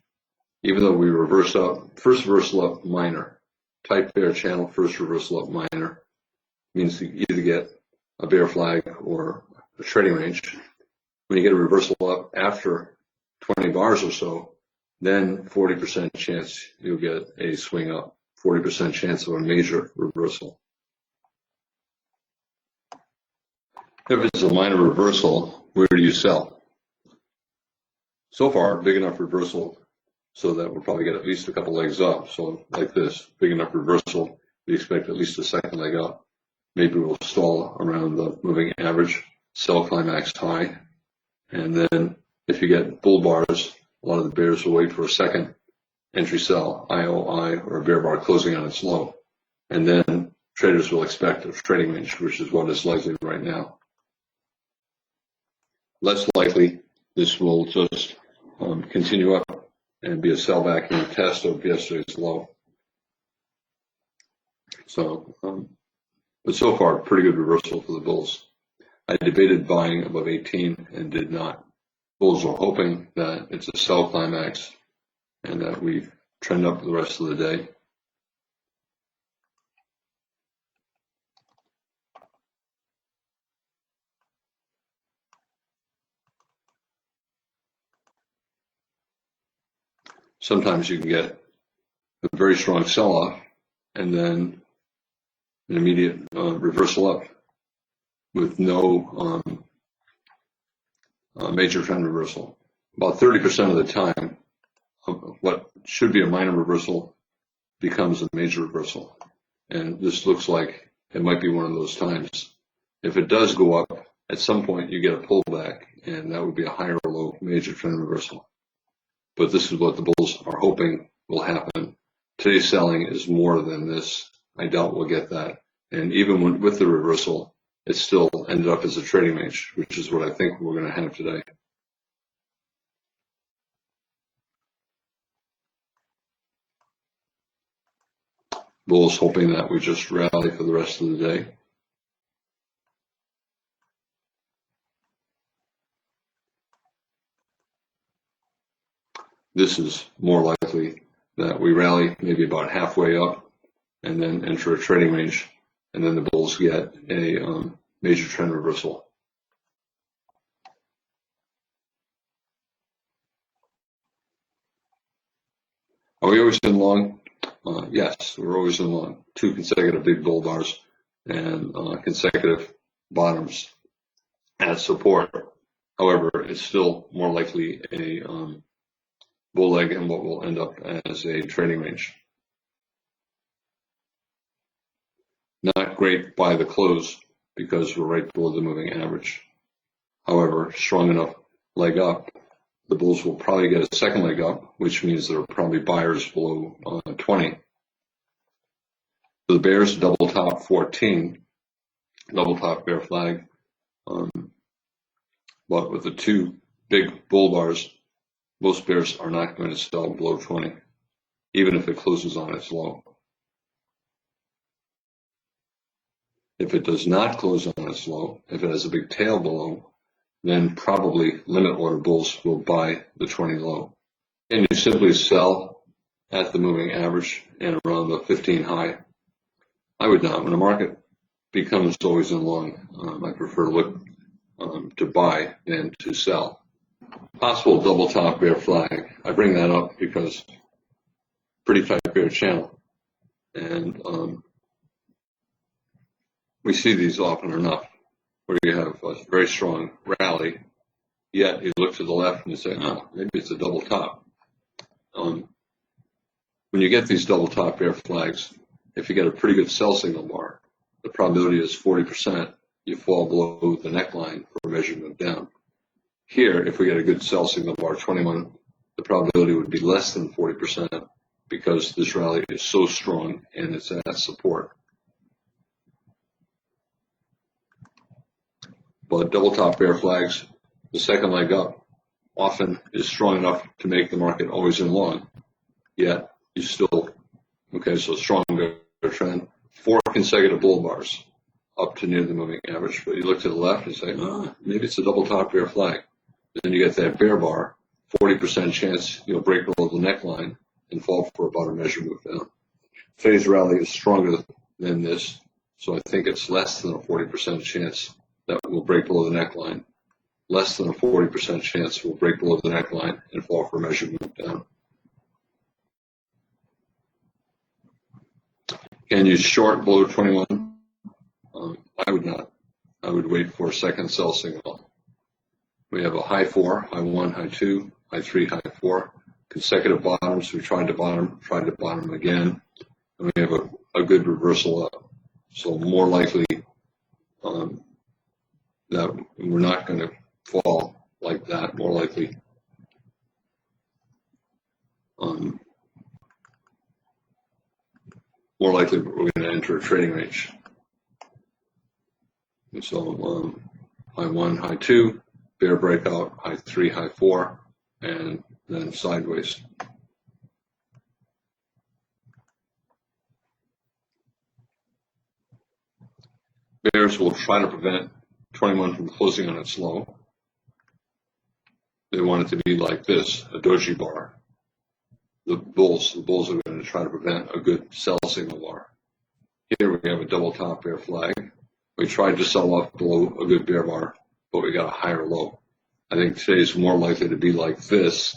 A: Even though we reversed up, first reversal up minor, tight bear channel, first reversal up minor, means you either get a bear flag or a trading range. When you get a reversal up after 20 bars or so, then 40% chance you'll get a swing up, 40% chance of a major reversal. If it's a minor reversal, where do you sell? So far, big enough reversal so that we'll probably get at least a couple legs up. So like this, big enough reversal, we expect at least a second leg up. Maybe we'll stall around the moving average, sell climax high. And then if you get bull bars, a lot of the bears will wait for a second entry sell, IOI, or a bear bar closing on its low. And then traders will expect a trading range, which is what is likely right now. Less likely, this will just continue up and be a sell vacuum test of yesterday's low. So, but so far, pretty good reversal for the bulls. I debated buying above 18 and did not. Bulls are hoping that it's a sell climax and that we trend up for the rest of the day. Sometimes you can get a very strong sell-off and then an immediate reversal up with no major trend reversal. About 30% of the time, what should be a minor reversal becomes a major reversal. And this looks like it might be one of those times. If it does go up, at some point you get a pullback, and that would be a higher low major trend reversal. But this is what the bulls are hoping will happen. Today's selling is more than this. I doubt we'll get that. And even with the reversal, it still ended up as a trading range, which is what I think we're going to have today. Bulls hoping that we just rally for the rest of the day. This is more likely that we rally maybe about halfway up and then enter a trading range, and then the bulls get a major trend reversal. Are we always in long? Yes, we're always in long. 2 consecutive big bull bars and consecutive bottoms as support. However, it's still more likely a bull leg and what will end up as a trading range. Not great by the close because we're right below the moving average. However, strong enough leg up. The bulls will probably get a second leg up, which means there are probably buyers below 20. For the bears, double top 14, double top bear flag. But with the 2 big bull bars, most bears are not going to sell below 20, even if it closes on its low. If it does not close on its low, if it has a big tail below, then probably limit order bulls will buy the 20 low. And you simply sell at the moving average and around the 15 high. I would not. When the market becomes always in long, I prefer to look to buy than to sell. Possible double top bear flag. I bring that up because pretty tight bear channel. And we see these often enough, where you have a very strong rally, yet you look to the left and you say, oh, maybe it's a double top. When you get these double top bear flags, if you get a pretty good sell signal bar, the probability is 40% you fall below the neckline for a measured move down. Here, if we get a good sell signal bar 21, the probability would be less than 40% because this rally is so strong and it's at support. But double top bear flags, the second leg up, often is strong enough to make the market always in long. Yet you still, okay, so strong bear trend, 4 consecutive bull bars up to near the moving average. But you look to the left and say, oh, maybe it's a double top bear flag. Then you get that bear bar, 40% chance you'll break below the neckline and fall for about a measure move down. Today's rally is stronger than this, so I think it's less than a 40% chance that will break below the neckline. Less than a 40% chance will break below the neckline and fall for a measure move down. Can you short below 21? I would not. I would wait for a second sell signal. We have a high 4, high 1, high 2, high 3, high 4. Consecutive bottoms. We tried to bottom again. And we have a good reversal up. So more likely that we're not going to fall like that. More likely we're going to enter a trading range. And so high 1, high 2, bear breakout, high 3, high 4, and then sideways. Bears will try to prevent 21 from closing on its low. They want it to be like this, a doji bar. The bulls are going to try to prevent a good sell signal bar. Here we have a double top bear flag. We tried to sell off below a good bear bar, but we got a higher low. I think today's more likely to be like this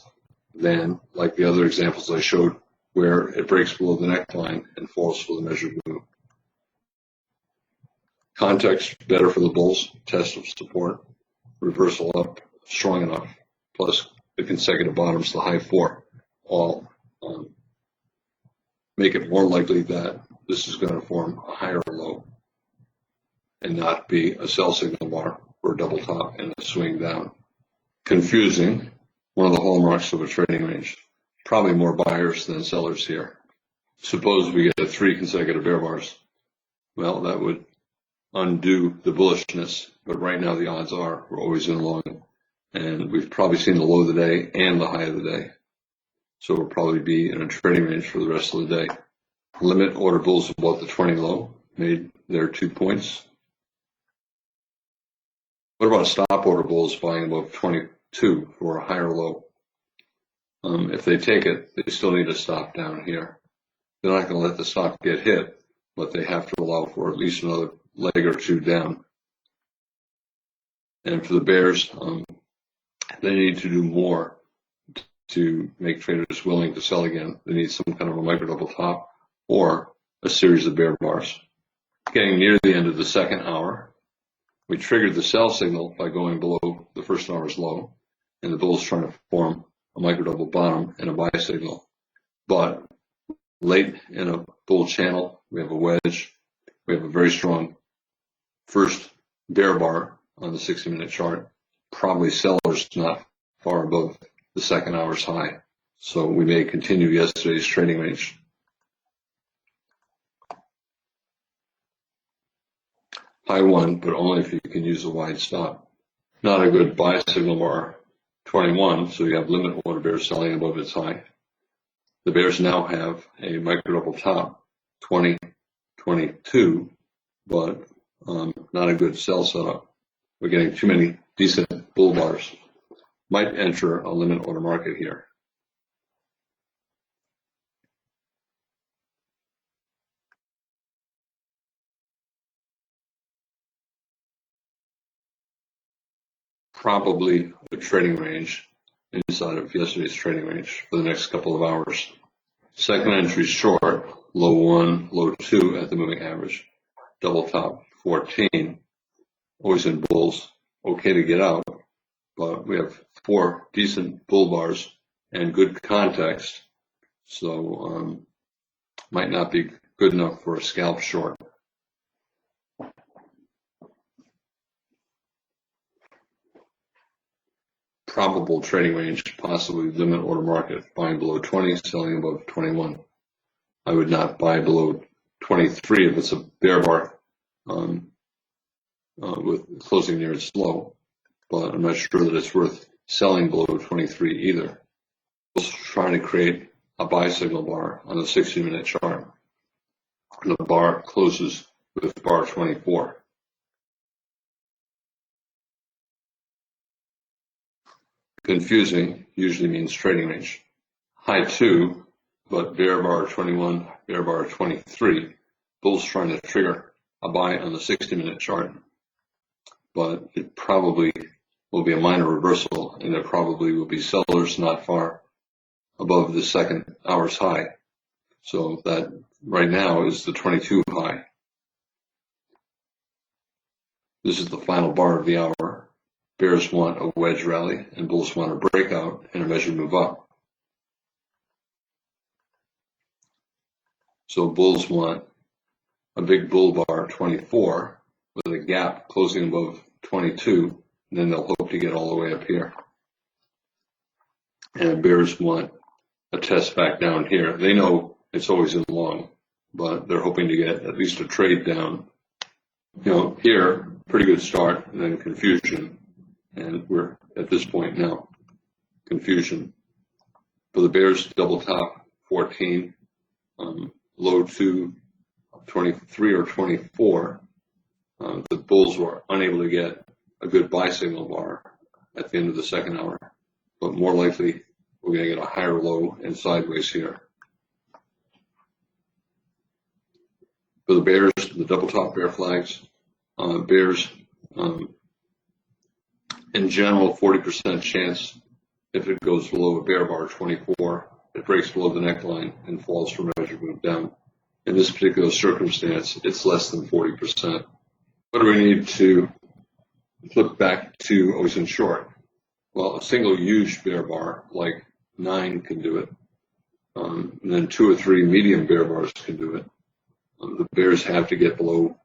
A: than like the other examples I showed, where it breaks below the neckline and falls for the measured move. Context better for the bulls, test of support, reversal up, strong enough, plus the consecutive bottoms, the high 4, all make it more likely that this is going to form a higher low and not be a sell signal bar or a double top and a swing down. Confusing, one of the hallmarks of a trading range. Probably more buyers than sellers here. Suppose we get 3 consecutive bear bars. Well, that would undo the bullishness, but right now the odds are we're always in long, and we've probably seen the low of the day and the high of the day. So we'll probably be in a trading range for the rest of the day. Limit order bulls above the 20 low made their 2 points. What about stop order bulls buying above 22 for a higher low? If they take it, they still need to stop down here. They're not going to let the stop get hit, but they have to allow for at least another leg or 2 down. And for the bears, they need to do more to make traders willing to sell again. They need some kind of a micro double top or a series of bear bars. Getting near the end of the second hour, we triggered the sell signal by going below the first hour's low, and the bull's trying to form a micro double bottom and a buy signal. But late in a bull channel, we have a wedge. We have a very strong first bear bar on the 60-minute chart. Probably sellers not far above the second hour's high. So we may continue yesterday's trading range. High 1, but only if you can use a wide stop. Not a good buy signal bar, 21, so you have limit order bears selling above its high. The bears now have a micro double top, 20, 22, but not a good sell setup. We're getting too many decent bull bars. Might enter a limit order market here. Probably a trading range inside of yesterday's trading range for the next couple of hours. Second entry short, low 1, low 2 at the moving average. Double top 14, always in bulls, okay to get out, but we have 4 decent bull bars and good context, so might not be good enough for a scalp short. Probable trading range, possibly limit order market, buying below 20, selling above 21. I would not buy below 23 if it's a bear bar with closing near its low, but I'm not sure that it's worth selling below 23 either. Just trying to create a buy signal bar on the 60-minute chart. The bar closes with bar 24. Confusing usually means trading range. High 2, but bear bar 21, bear bar 23. Bulls trying to trigger a buy on the 60-minute chart, but it probably will be a minor reversal, and there probably will be sellers not far above the second hour's high. So that right now is the 22 high. This is the final bar of the hour. Bears want a wedge rally, and bulls want a breakout and a measured move up. So bulls want a big bull bar 24 with a gap closing above 22, and then they'll hope to get all the way up here. And bears want a test back down here. They know it's always in long, but they're hoping to get at least a trade down. Here, pretty good start, and then confusion. And we're at this point now, confusion. For the bears, double top 14, low 2, 23 or 24. The bulls were unable to get a good buy signal bar at the end of the second hour, but more likely we're going to get a higher low and sideways here. For the bears, the double top bear flags, bears, in general, 40% chance if it goes below a bear bar 24, it breaks below the neckline and falls for measured move down. In this particular circumstance, it's less than 40%. What do we need to flip back to always in short? Well, a single huge bear bar like 9 can do it. And then 2 or 3 medium bear bars can do it. The bears have to get below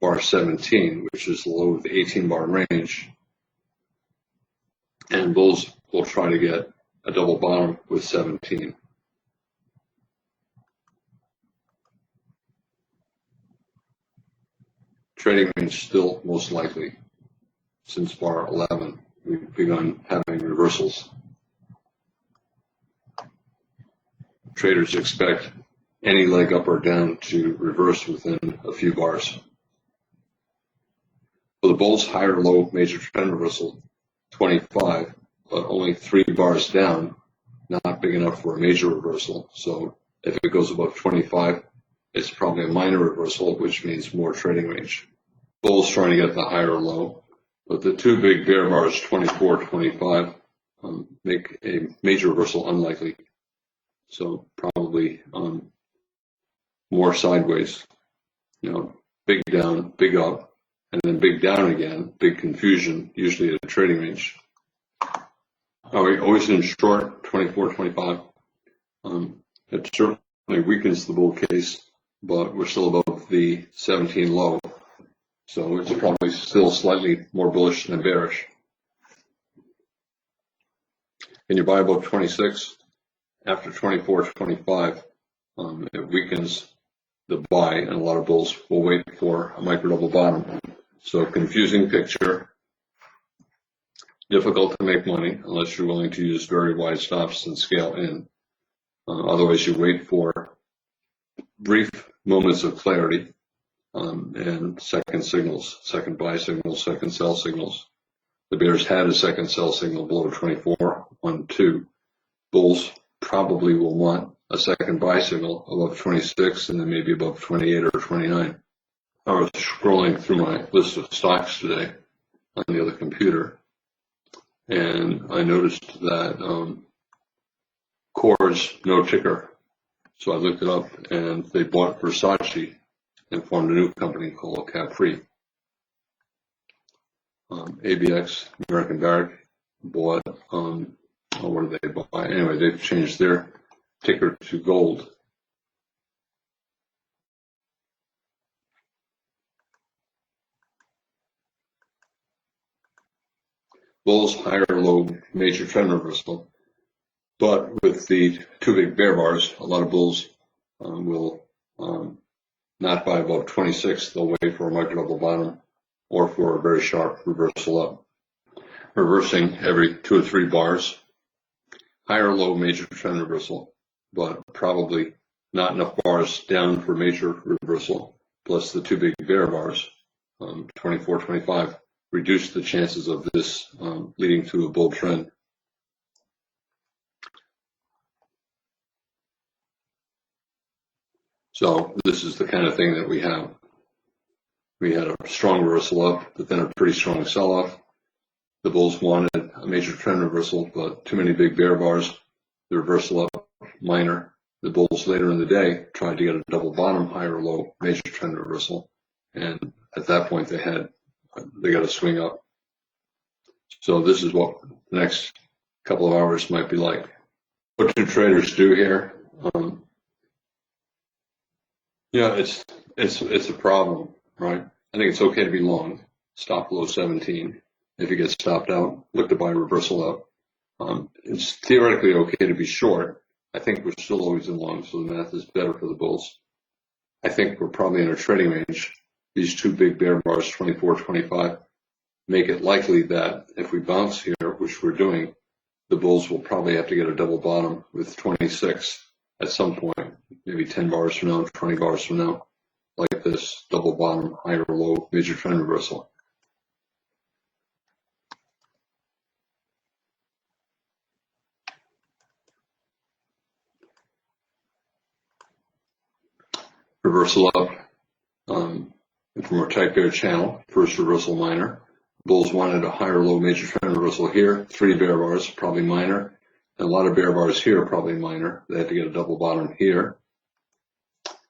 A: bar 17, which is the low of the 18 bar range, and bulls will try to get a double bottom with 17. Trading range still most likely. Since bar 11, we've begun having reversals. Traders expect any leg up or down to reverse within a few bars. For the bulls, higher low major trend reversal 25, but only 3 bars down, not big enough for a major reversal. So if it goes above 25, it's probably a minor reversal, which means more trading range. Bulls trying to get the higher low, but the 2 big bear bars, 24, 25, make a major reversal unlikely. So probably more sideways, big down, big up, and then big down again, big confusion, usually at a trading range. Are we always in short, 24, 25? It certainly weakens the bull case, but we're still above the 17 low. So it's probably still slightly more bullish than bearish. Can you buy above 26? After 24, 25, it weakens the buy, and a lot of bulls will wait for a micro double bottom. So confusing picture, difficult to make money unless you're willing to use very wide stops and scale in. Otherwise, you wait for brief moments of clarity and second signals, second buy signals, second sell signals. The bears had a second sell signal below 24, 1, 2. Bulls probably will want a second buy signal above 26 and then maybe above 28 or 29. I was scrolling through my list of stocks today on the other computer, and I noticed that Core's no ticker. So I looked it up, and they bought Versace and formed a new company called Capri. ABX, American Barrick, bought, what did they buy? Anyway, they've changed their ticker to gold. Bulls higher low major trend reversal, but with the 2 big bear bars, a lot of bulls will not buy above 26. They'll wait for a micro double bottom or for a very sharp reversal up. Reversing every 2 or 3 bars, higher low major trend reversal, but probably not enough bars down for major reversal, plus the 2 big bear bars, 24, 25, reduce the chances of this leading to a bull trend. So this is the kind of thing that we have. We had a strong reversal up, but then a pretty strong sell-off. The bulls wanted a major trend reversal, but too many big bear bars. The reversal up, minor. The bulls later in the day tried to get a double bottom, higher low, major trend reversal. And at that point, they got a swing up. So this is what the next couple of hours might be like. What do traders do here? Yeah, it's a problem, right? I think it's okay to be long, stop below 17. If you get stopped out, look to buy reversal up. It's theoretically okay to be short. I think we're still always in long, so the math is better for the bulls. I think we're probably in a trading range. These 2 big bear bars, 24, 25, make it likely that if we bounce here, which we're doing, the bulls will probably have to get a double bottom with 26 at some point, maybe 10 bars from now, 20 bars from now, like this double bottom, higher low, major trend reversal. Reversal up from our tight bear channel, first reversal minor. Bulls wanted a higher low major trend reversal here, 3 bear bars, probably minor, and a lot of bear bars here, probably minor. They had to get a double bottom here.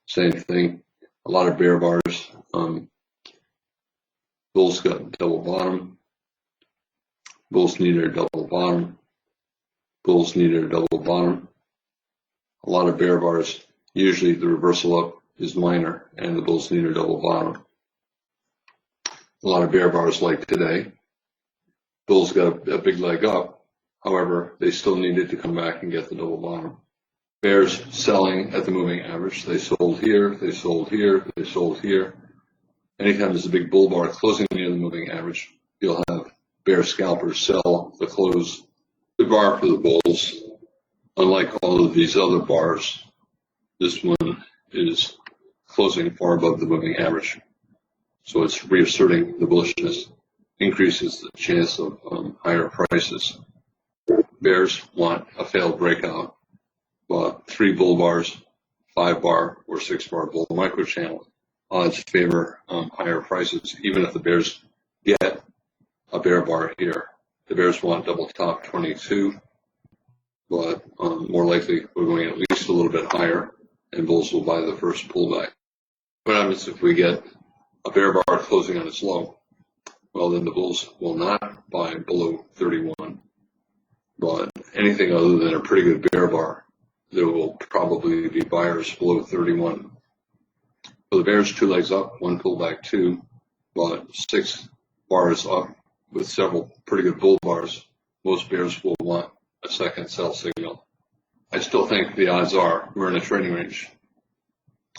A: Same thing, a lot of bear bars. Bulls got double bottom. Bulls needed a double bottom. Bulls needed a double bottom. A lot of bear bars. Usually the reversal up is minor, and the bulls need a double bottom. A lot of bear bars like today. Bulls got a big leg up. However, they still needed to come back and get the double bottom. Bears selling at the moving average. They sold here, they sold here, they sold here. Anytime there's a big bull bar closing near the moving average, you'll have bear scalpers sell the close the bar for the bulls. Unlike all of these other bars, this one is closing far above the moving average. So it's reasserting the bullishness, increases the chance of higher prices. Bears want a failed breakout, but 3 bull bars, 5 bar, or 6 bar bull microchannel odds favor higher prices, even if the bears get a bear bar here. The bears want double top 22, but more likely we're going at least a little bit higher, and bulls will buy the first pullback. What happens if we get a bear bar closing on its low? Well, then the bulls will not buy below 31, but anything other than a pretty good bear bar, there will probably be buyers below 31. So the bears 2 legs up, 1 pullback 2, but 6 bars up with several pretty good bull bars. Most bears will want a second sell signal. I still think the odds are we're in a trading range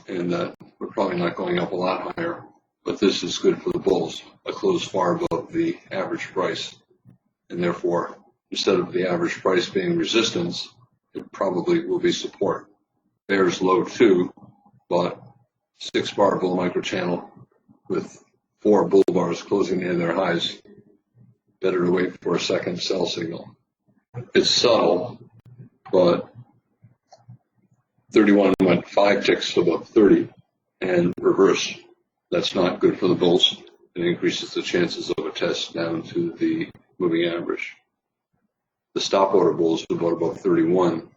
A: and that we're probably not going up a lot higher, but this is good for the bulls, a close far above the average price, and therefore instead of the average price being resistance, it probably will be support. Bears low 2, but 6 bar bull microchannel with 4 bull bars closing near their highs. Better to wait for a second sell signal. It's subtle, but 31 went 5 ticks above 30 and reverse. That's not good for the bulls. It increases the chances of a test down to the moving average. The stop order bulls who bought above 31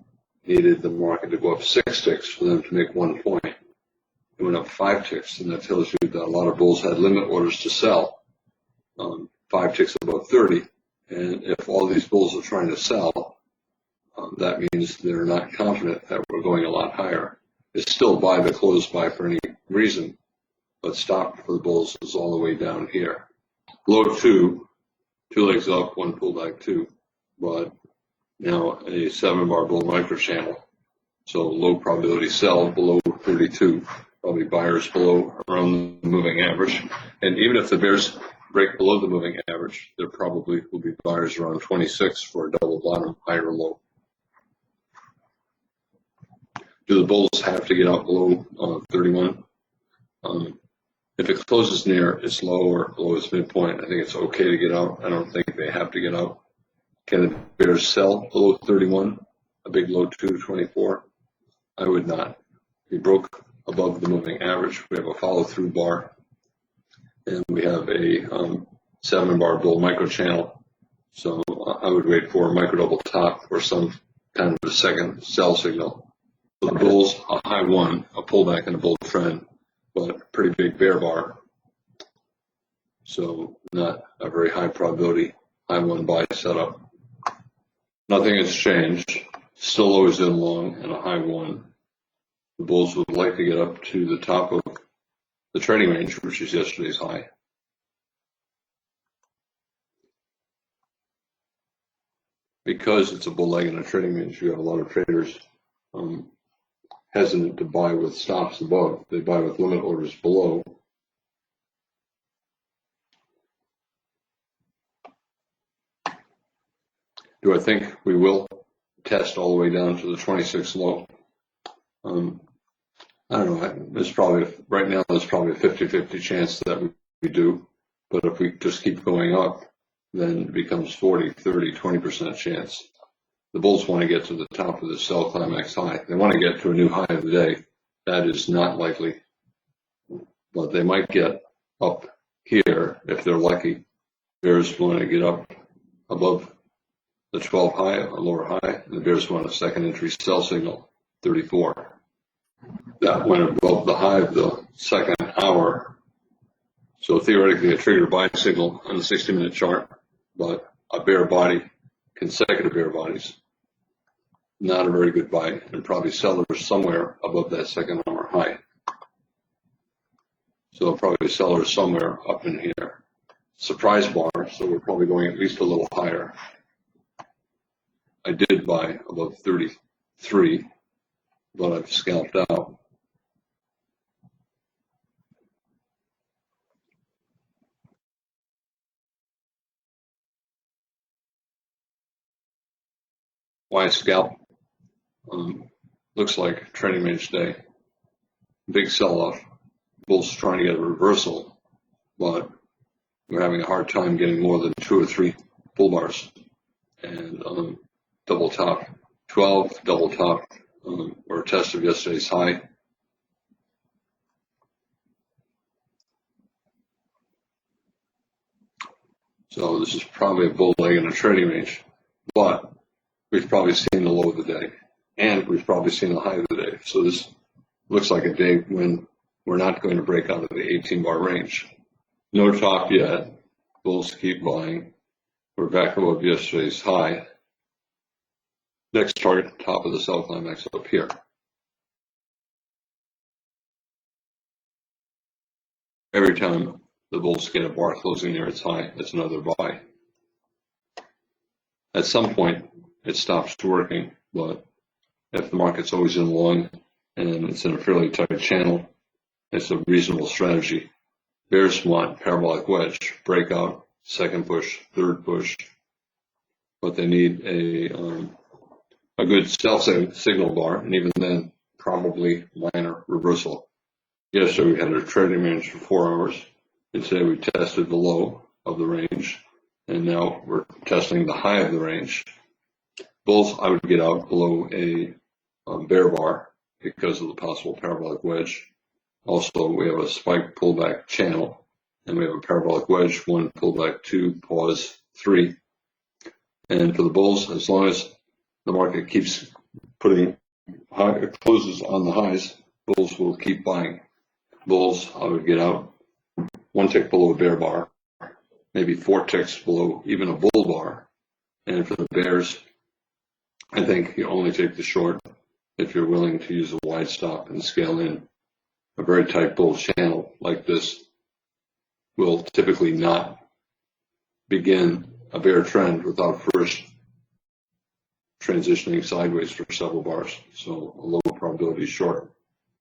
A: needed the market to go up 6 ticks for them to make 1 point. It went up 5 ticks, and that tells you that a lot of bulls had limit orders to sell 5 ticks above 30. And if all these bulls are trying to sell, that means they're not confident that we're going a lot higher. It's still buy the close buy for any reason, but stop for the bulls is all the way down here. Low 2, 2 legs up, 1 pullback 2, but now a 7 bar bull microchannel. So low probability sell below 32, probably buyers below around the moving average. And even if the bears break below the moving average, there probably will be buyers around 26 for a double bottom, higher low. Do the bulls have to get out below 31? If it closes near its low or below its midpoint, I think it's okay to get out. I don't think they have to get out. Can the bears sell below 31? A big low 224? I would not. We broke above the moving average. We have a follow-through bar, and we have a 7 bar bull microchannel. So I would wait for a micro double top or some kind of a second sell signal. So the bulls, a high 1, a pullback and a bull trend, but a pretty big bear bar. So not a very high probability high 1 buy setup. Nothing has changed. Still always in long and a high 1. The bulls would like to get up to the top of the trading range, which is yesterday's high. Because it's a bull leg in a trading range, you have a lot of traders hesitant to buy with stops above. They buy with limit orders below. Do I think we will test all the way down to the 26 low? I don't know. There's probably, right now, there's probably a 50-50 chance that we do. But if we just keep going up, then it becomes 40, 30, 20% chance. The bulls want to get to the top of the sell climax high. They want to get to a new high of the day. That is not likely. But they might get up here if they're lucky. Bears want to get up above the 12 high, a lower high, and the bears want a second entry sell signal, 34. That went above the high of the second hour. So theoretically a trigger buy signal on the 60-minute chart, but a bear body, consecutive bear bodies, not a very good buy, and probably sellers somewhere above that second hour high. So probably sellers somewhere up in here. Surprise bar, so we're probably going at least a little higher. I did buy above 33, but I've scalped out. Why scalp? Looks like trading range day. Big sell-off. Bulls trying to get a reversal, but we're having a hard time getting more than 2 or 3 bull bars. And double top 12, double top, or a test of yesterday's high. So this is probably a bull leg in a trading range, but we've probably seen the low of the day, and we've probably seen the high of the day. So this looks like a day when we're not going to break out of the 18-bar range. No top yet. Bulls keep buying. We're back above yesterday's high. Next target, top of the sell climax up here. Every time the bulls get a bar closing near its high, it's another buy. At some point, it stops working, but if the market's always in long and it's in a fairly tight channel, it's a reasonable strategy. Bears want parabolic wedge, breakout, second push, third push, but they need a good sell signal bar, and even then, probably minor reversal. Yesterday we had a trading range for 4 hours, and today we tested the low of the range, and now we're testing the high of the range. Bulls, I would get out below a bear bar because of the possible parabolic wedge. Also, we have a spike pullback channel, and we have a parabolic wedge, 1 pullback, 2 pause, 3. And for the bulls, as long as the market keeps putting high closes on the highs, bulls will keep buying. Bulls, I would get out 1 tick below a bear bar, maybe 4 ticks below even a bull bar. And for the bears, I think you only take the short if you're willing to use a wide stop and scale in. A very tight bull channel like this will typically not begin a bear trend without first transitioning sideways for several bars. So a low probability short.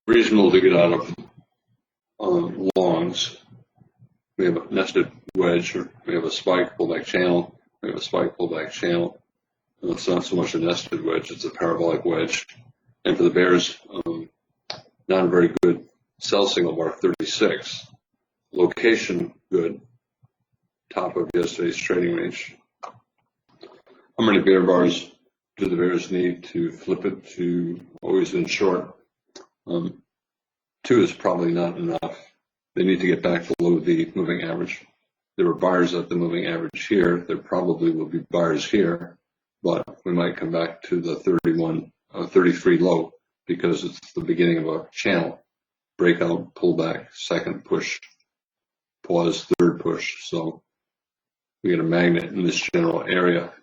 A: Reasonable to get out of longs. We have a nested wedge, or we have a spike pullback channel. We have a spike pullback channel. It's not so much a nested wedge, it's a parabolic wedge. And for the bears, not a very good sell signal bar, 36. Location good, top of yesterday's trading range. How many bear bars do the bears need to flip it to always in short? 2 is probably not enough. They need to get back below the moving average. There were buyers at the moving average here. There probably will be buyers here, but we might come back to the 33 low because it's the beginning of a channel. Breakout, pullback, second push, pause, third push. So we get a magnet in this general area.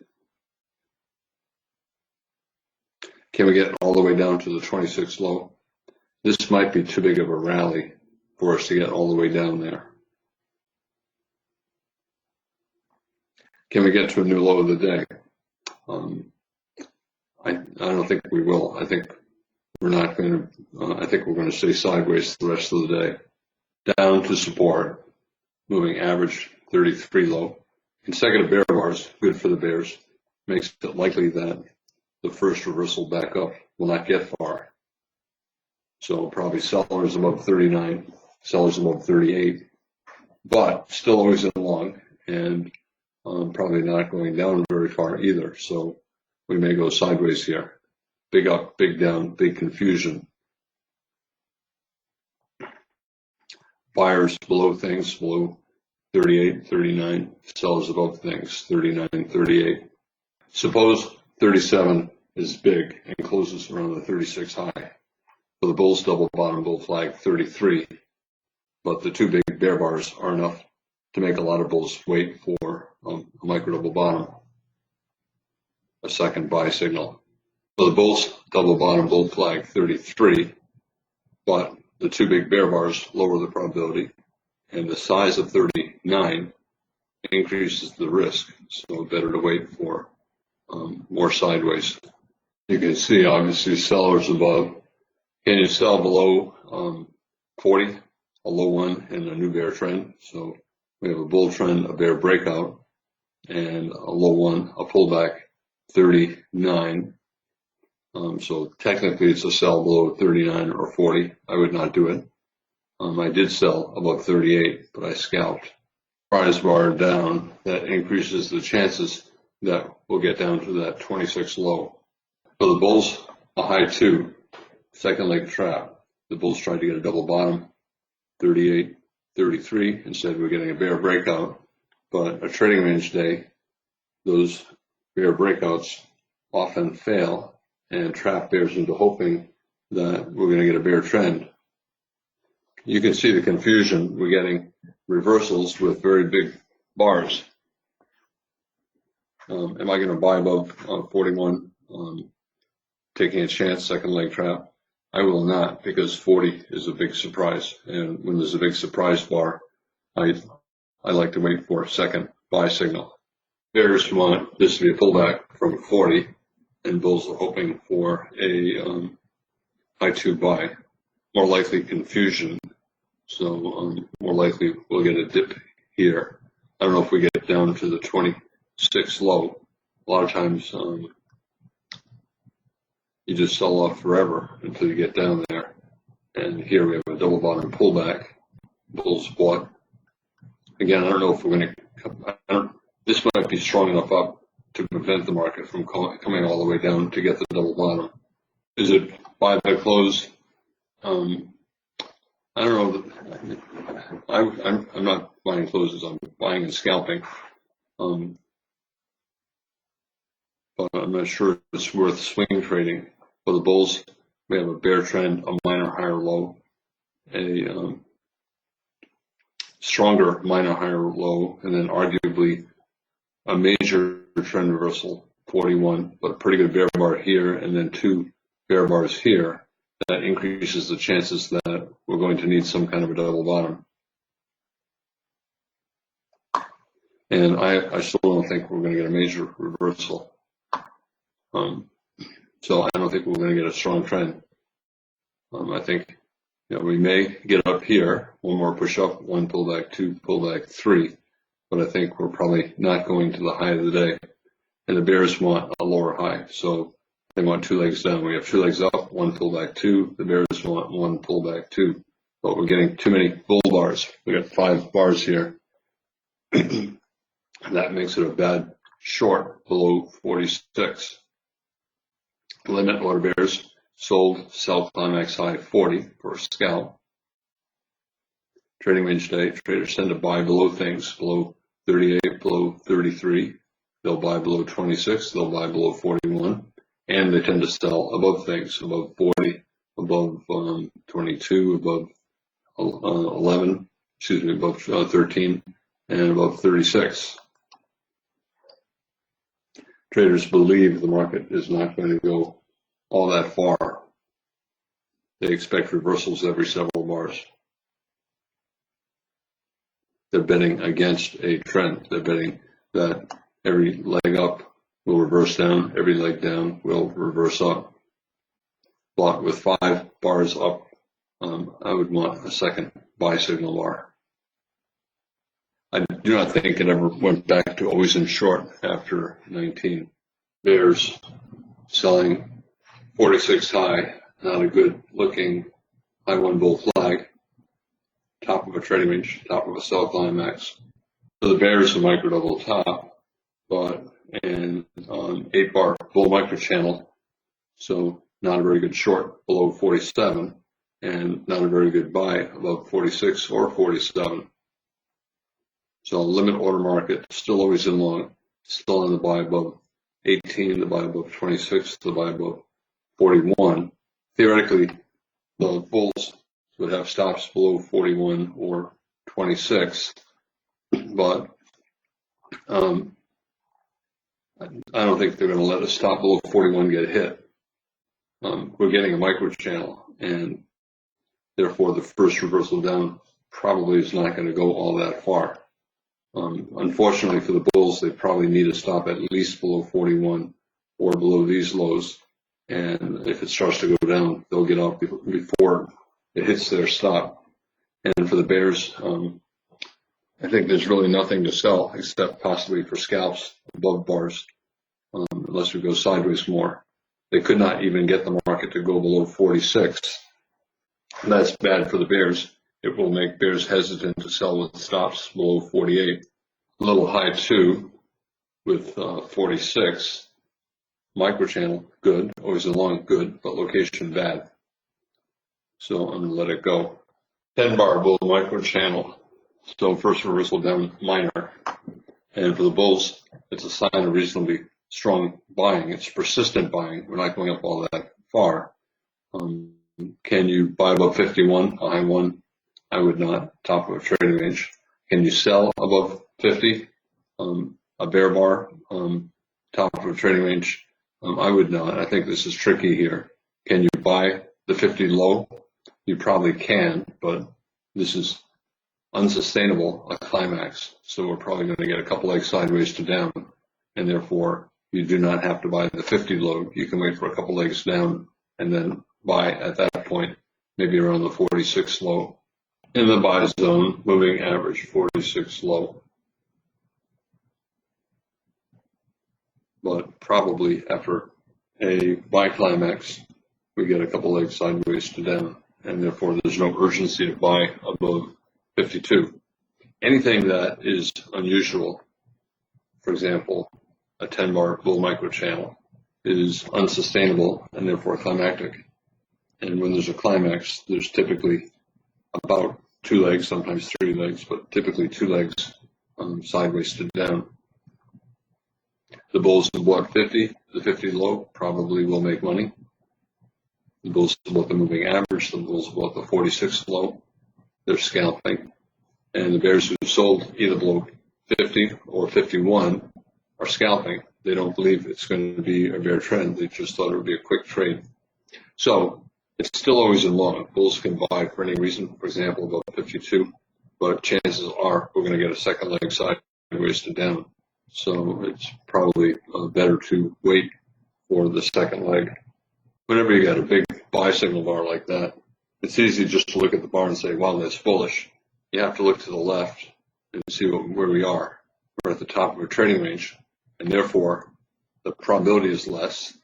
A: Can we get all the way down to the 26 low? This might be too big of a rally for us to get all the way down there. Can we get to a new low of the day? I don't think we will. I think we're not going to, I think we're going to stay sideways the rest of the day. Down to support, moving average 33 low. Consecutive bear bars, good for the bears. Makes it likely that the first reversal back up will not get far. So probably sellers above 39, sellers above 38, but still always in long, and probably not going down very far either. So we may go sideways here. Big up, big down, big confusion. Buyers below things, below 38, 39, sellers above things, 39, 38. Suppose 37 is big and closes around the 36 high. For the bulls, double bottom, bull flag, 33. But the 2 big bear bars are enough to make a lot of bulls wait for a micro double bottom, a second buy signal. For the bulls, double bottom, bull flag, 33. But the 2 big bear bars lower the probability. and the size of 39 increases the risk. So better to wait for more sideways. You can see obviously sellers above. Can you sell below 40? A low one and a new bear trend. So we have a bull trend, a bear breakout, and a low one, a pullback 39. So technically it's a sell below 39 or 40. I would not do it. I did sell above 38, but I scalped. Price bar down, that increases the chances that we'll get down to that 26 low. For the bulls, a high 2, second leg trap. The bulls tried to get a double bottom, 38, 33. Instead, we're getting a bear breakout. But a trading range day, those bear breakouts often fail and trap bears into hoping that we're going to get a bear trend. You can see the confusion. We're getting reversals with very big bars. Am I going to buy above 41, taking a chance, second leg trap? I will not, because 40 is a big surprise. And when there's a big surprise bar, I like to wait for a second buy signal. Bears want this to be a pullback from 40, and bulls are hoping for a high 2 buy. More likely confusion. So more likely we'll get a dip here. I don't know if we get down to the 26 low. A lot of times you just sell off forever until you get down there. And here we have a double bottom pullback. Bulls bought. Again, I don't know if we're going to. This might be strong enough up to prevent the market from coming all the way down to get the double bottom. Is it buy by close? I don't know. I'm not buying closes. I'm buying and scalping. But I'm not sure it's worth swing trading. For the bulls, we have a bear trend, a minor higher low, a stronger minor higher low, and then arguably a major trend reversal, 41, but a pretty good bear bar here, and then 2 bear bars here. That increases the chances that we're going to need some kind of a double bottom. And I still don't think we're going to get a major reversal. So I don't think we're going to get a strong trend. I think we may get up here, one more push up, 1 pullback, 2 pullback, 3. But I think we're probably not going to the high of the day. And the bears want a lower high. So they want 2 legs down. We have 2 legs up, 1 pullback, 2. The bears want 1 pullback, 2. But we're getting too many bull bars. We got 5 bars here. That makes it a bad short below 46. Limit order bears sold, sell climax high 40 for a scalp. Trading range day, traders tend to buy below things, below 38, below 33. They'll buy below 26. They'll buy below 41. And they tend to sell above things, above 40, above 22, above 11, excuse me, above 13, and above 36. Traders believe the market is not going to go all that far. They expect reversals every several bars. They're betting against a trend. They're betting that every leg up will reverse down, every leg down will reverse up. But with 5 bars up, I would want a second buy signal bar. I do not think it ever went back to always in short after 19. Bears selling 46 high, not a good looking high 1 bull flag, top of a trading range, top of a sell climax. So the bears a micro double top, but an 8 bar bull micro channel, so not a very good short below 47, and not a very good buy above 46 or 47. So limit order market, still always in long, still in the buy above 18, the buy above 26, the buy above 41. Theoretically, the bulls would have stops below 41 or 26, but I don't think they're going to let a stop below 41 get hit. We're getting a micro channel, and therefore the first reversal down probably is not going to go all that far. Unfortunately for the bulls, they probably need to stop at least below 41 or below these lows. And if it starts to go down, they'll get out before it hits their stop. And for the bears, I think there's really nothing to sell except possibly for scalps above bars, unless we go sideways more. They could not even get the market to go below 46. That's bad for the bears. It will make bears hesitant to sell with stops below 48. A little high too with 46. Microchannel, good. Always along, good, but location bad. So I'm going to let it go. 10 bar bull microchannel. So first reversal down minor. And for the bulls, it's a sign of reasonably strong buying. It's persistent buying. We're not going up all that far. Can you buy above 51, a high one? I would not. Top of a trading range. Can you sell above 50? A bear bar, top of a trading range? I would not. I think this is tricky here. Can you buy the 50 low? You probably can, but this is unsustainable, a climax. So we're probably going to get a couple legs sideways to down, and therefore you do not have to buy the 50 low. You can wait for a couple legs down and then buy at that point, maybe around the 46 low. In the buy zone, moving average 46 low. But probably after a buy climax, we get a couple legs sideways to down, and therefore there's no urgency to buy above 52. Anything that is unusual, for example, a 10 bar bull microchannel, is unsustainable and therefore climactic. And when there's a climax, there's typically about 2 legs, sometimes 3 legs, but typically 2 legs sideways to down. The bulls above 50, the 50 low probably will make money. The bulls above the moving average, the bulls above the 46 low, they're scalping. And the bears who sold either below 50 or 51 are scalping. They don't believe it's going to be a bear trend. They just thought it would be a quick trade. So it's still always in long. Bulls can buy for any reason, for example, above 52, but chances are we're going to get a second leg sideways to down. So it's probably better to wait for the second leg. Whenever you got a big buy signal bar like that, it's easy just to look at the bar and say, wow, that's bullish. You have to look to the left and see where we are. We're at the top of a trading range, and therefore the probability is less.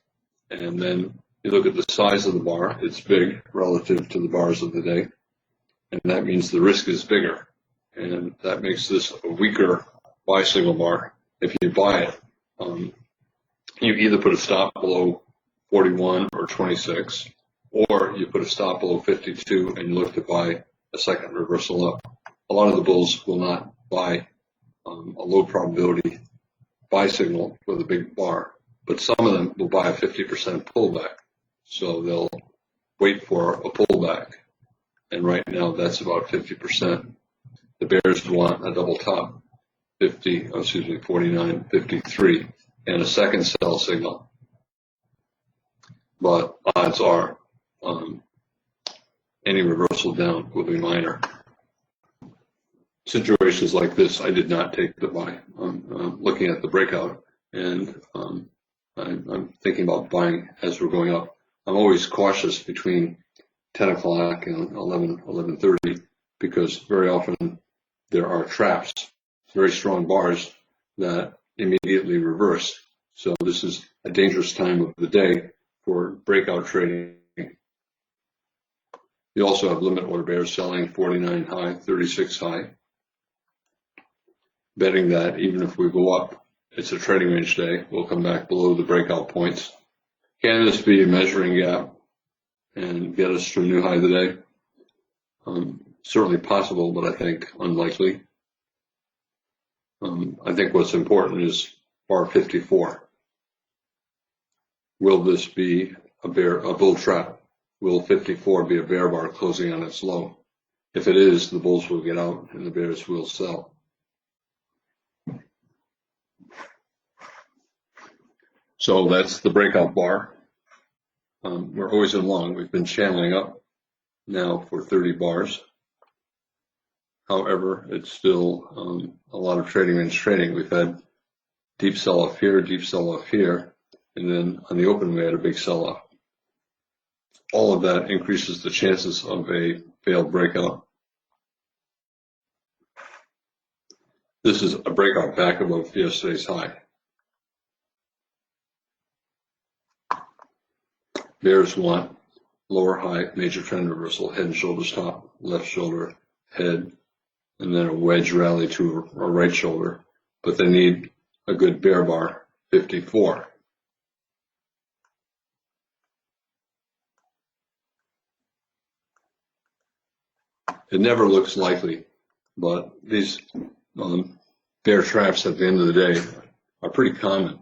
A: And then you look at the size of the bar, it's big relative to the bars of the day, and that means the risk is bigger. And that makes this a weaker buy signal bar. If you buy it, you either put a stop below 41 or 26, or you put a stop below 52 and you look to buy a second reversal up. A lot of the bulls will not buy a low probability buy signal with a big bar, but some of them will buy a 50% pullback. So they'll wait for a pullback. And right now that's about 50%. The bears want a double top, 49, 53, and a second sell signal. But odds are any reversal down will be minor. Situations like this, I did not take the buy. I'm looking at the breakout, and I'm thinking about buying as we're going up. I'm always cautious between 10 o'clock and 11:30, because very often there are traps, very strong bars that immediately reverse. So this is a dangerous time of the day for breakout trading. You also have limit order bears selling 49 high, 36 high, betting that even if we go up, it's a trading range day, we'll come back below the breakout points. Can this be a measuring gap and get us to a new high of the day? Certainly possible, but I think unlikely. I think what's important is bar 54. Will this be a bull trap? Will 54 be a bear bar closing on its low? If it is, the bulls will get out and the bears will sell. So that's the breakout bar. We're always in long. We've been channeling up now for 30 bars. However, it's still a lot of trading range trading. We've had deep sell-off here, deep sell-off here, and then on the open we had a big sell-off. All of that increases the chances of a failed breakout. This is a breakout back above yesterday's high. Bears want lower high, major trend reversal, head and shoulders top, left shoulder, head, and then a wedge rally to a right shoulder, but they need a good bear bar, 54. It never looks likely, but these bear traps at the end of the day are pretty common.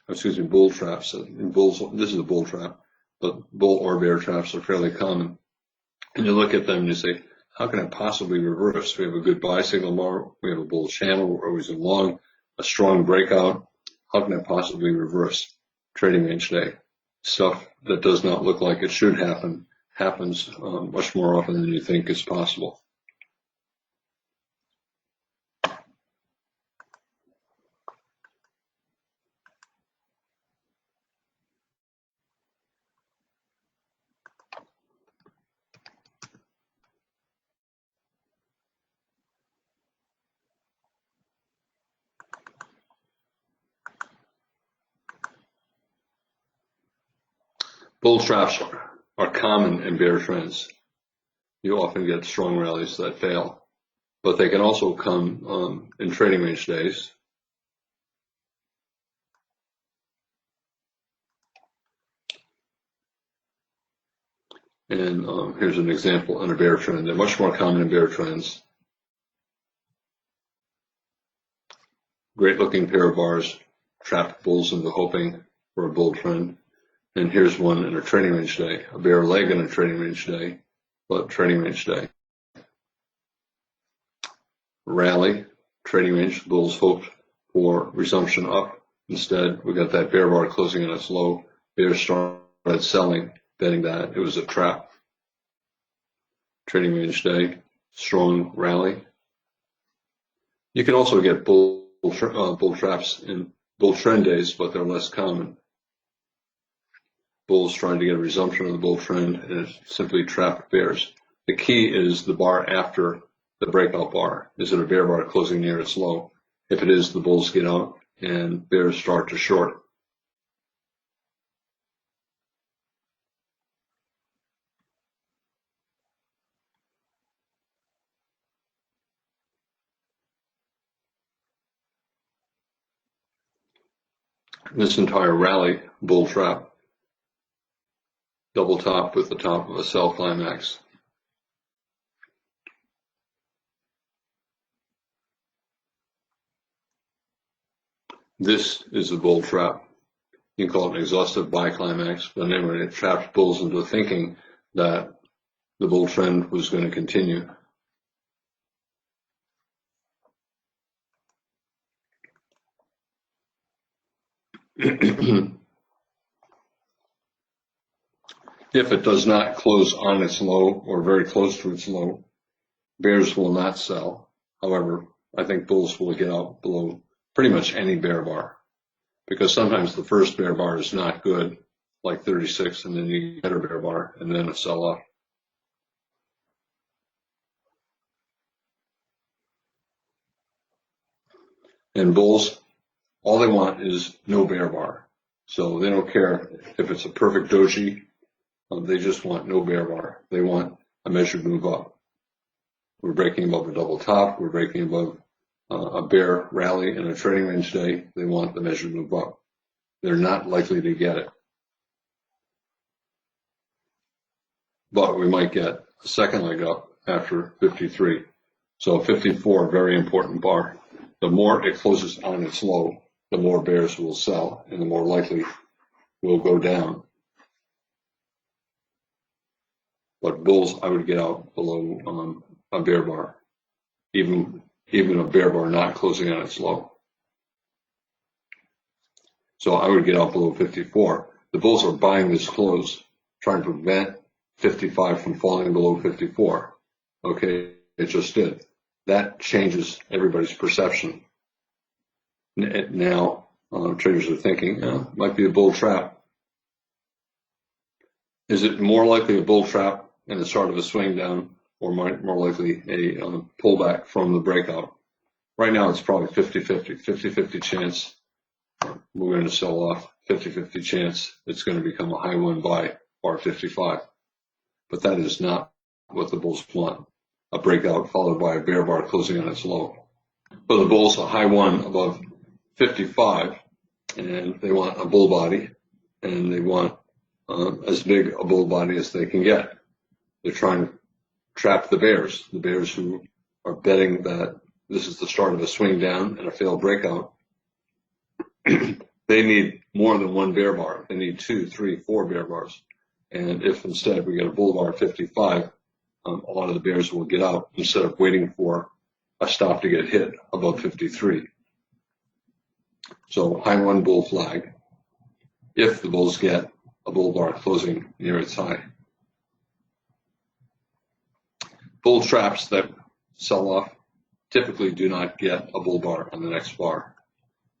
A: Excuse me, bull traps. In bulls, this is a bull trap, but bull or bear traps are fairly common. And you look at them and you say, how can it possibly reverse? We have a good buy signal bar, we have a bull channel, we're always in long, a strong breakout. How can it possibly reverse? Trading range day. Stuff that does not look like it should happen happens much more often than you think is possible. Bull traps are common in bear trends. You often get strong rallies that fail, but they can also come in trading range days. And here's an example in a bear trend. They're much more common in bear trends. Great looking pair of bars, trapped bulls into hoping for a bull trend. And here's one in a trading range day, a bear leg in a trading range day, but trading range day. Rally, trading range, bulls hoped for resumption up. Instead, we got that bear bar closing on its low. Bears started selling, betting that it was a trap. Trading range day, strong rally. You can also get bull traps in bull trend days, but they're less common. Bulls trying to get a resumption of the bull trend, and it's simply trapped bears. The key is the bar after the breakout bar. Is it a bear bar closing near its low? If it is, the bulls get out and bears start to short. This entire rally, bull trap, double top with the top of a sell climax. This is a bull trap. You can call it an exhaustive buy climax, but anyway, it trapped bulls into thinking that the bull trend was going to continue. If it does not close on its low or very close to its low, bears will not sell. However, I think bulls will get out below pretty much any bear bar, because sometimes the first bear bar is not good, like 36, and then you get a bear bar and then a sell off. And bulls, all they want is no bear bar. So they don't care if it's a perfect doji. They just want no bear bar. They want a measured move up. We're breaking above a double top. We're breaking above a bear rally in a trading range day. They want the measured move up. They're not likely to get it. But we might get a second leg up after 53. So 54, very important bar. The more it closes on its low, the more bears will sell and the more likely will go down. But bulls, I would get out below a bear bar, even a bear bar not closing on its low. So I would get out below 54. The bulls are buying this close, trying to prevent 55 from falling below 54. Okay, it just did. that changes everybody's perception. Now traders are thinking, might be a bull trap. Is it more likely a bull trap and the start of a swing down, or more likely a pullback from the breakout? Right now it's probably 50-50 chance we're going to sell off, 50-50 chance it's going to become a high one buy, bar 55. But that is not what the bulls want. A breakout followed by a bear bar closing on its low. For the bulls, a high one above 55, and they want a bull body, and they want as big a bull body as they can get. They're trying to trap the bears who are betting that this is the start of a swing down and a failed breakout. They need more than one bear bar. They need 2, 3, 4 bear bars. And if instead we get a bull bar at 55, a lot of the bears will get out instead of waiting for a stop to get hit above 53. So high one bull flag if the bulls get a bull bar closing near its high. Bull traps that sell off typically do not get a bull bar on the next bar.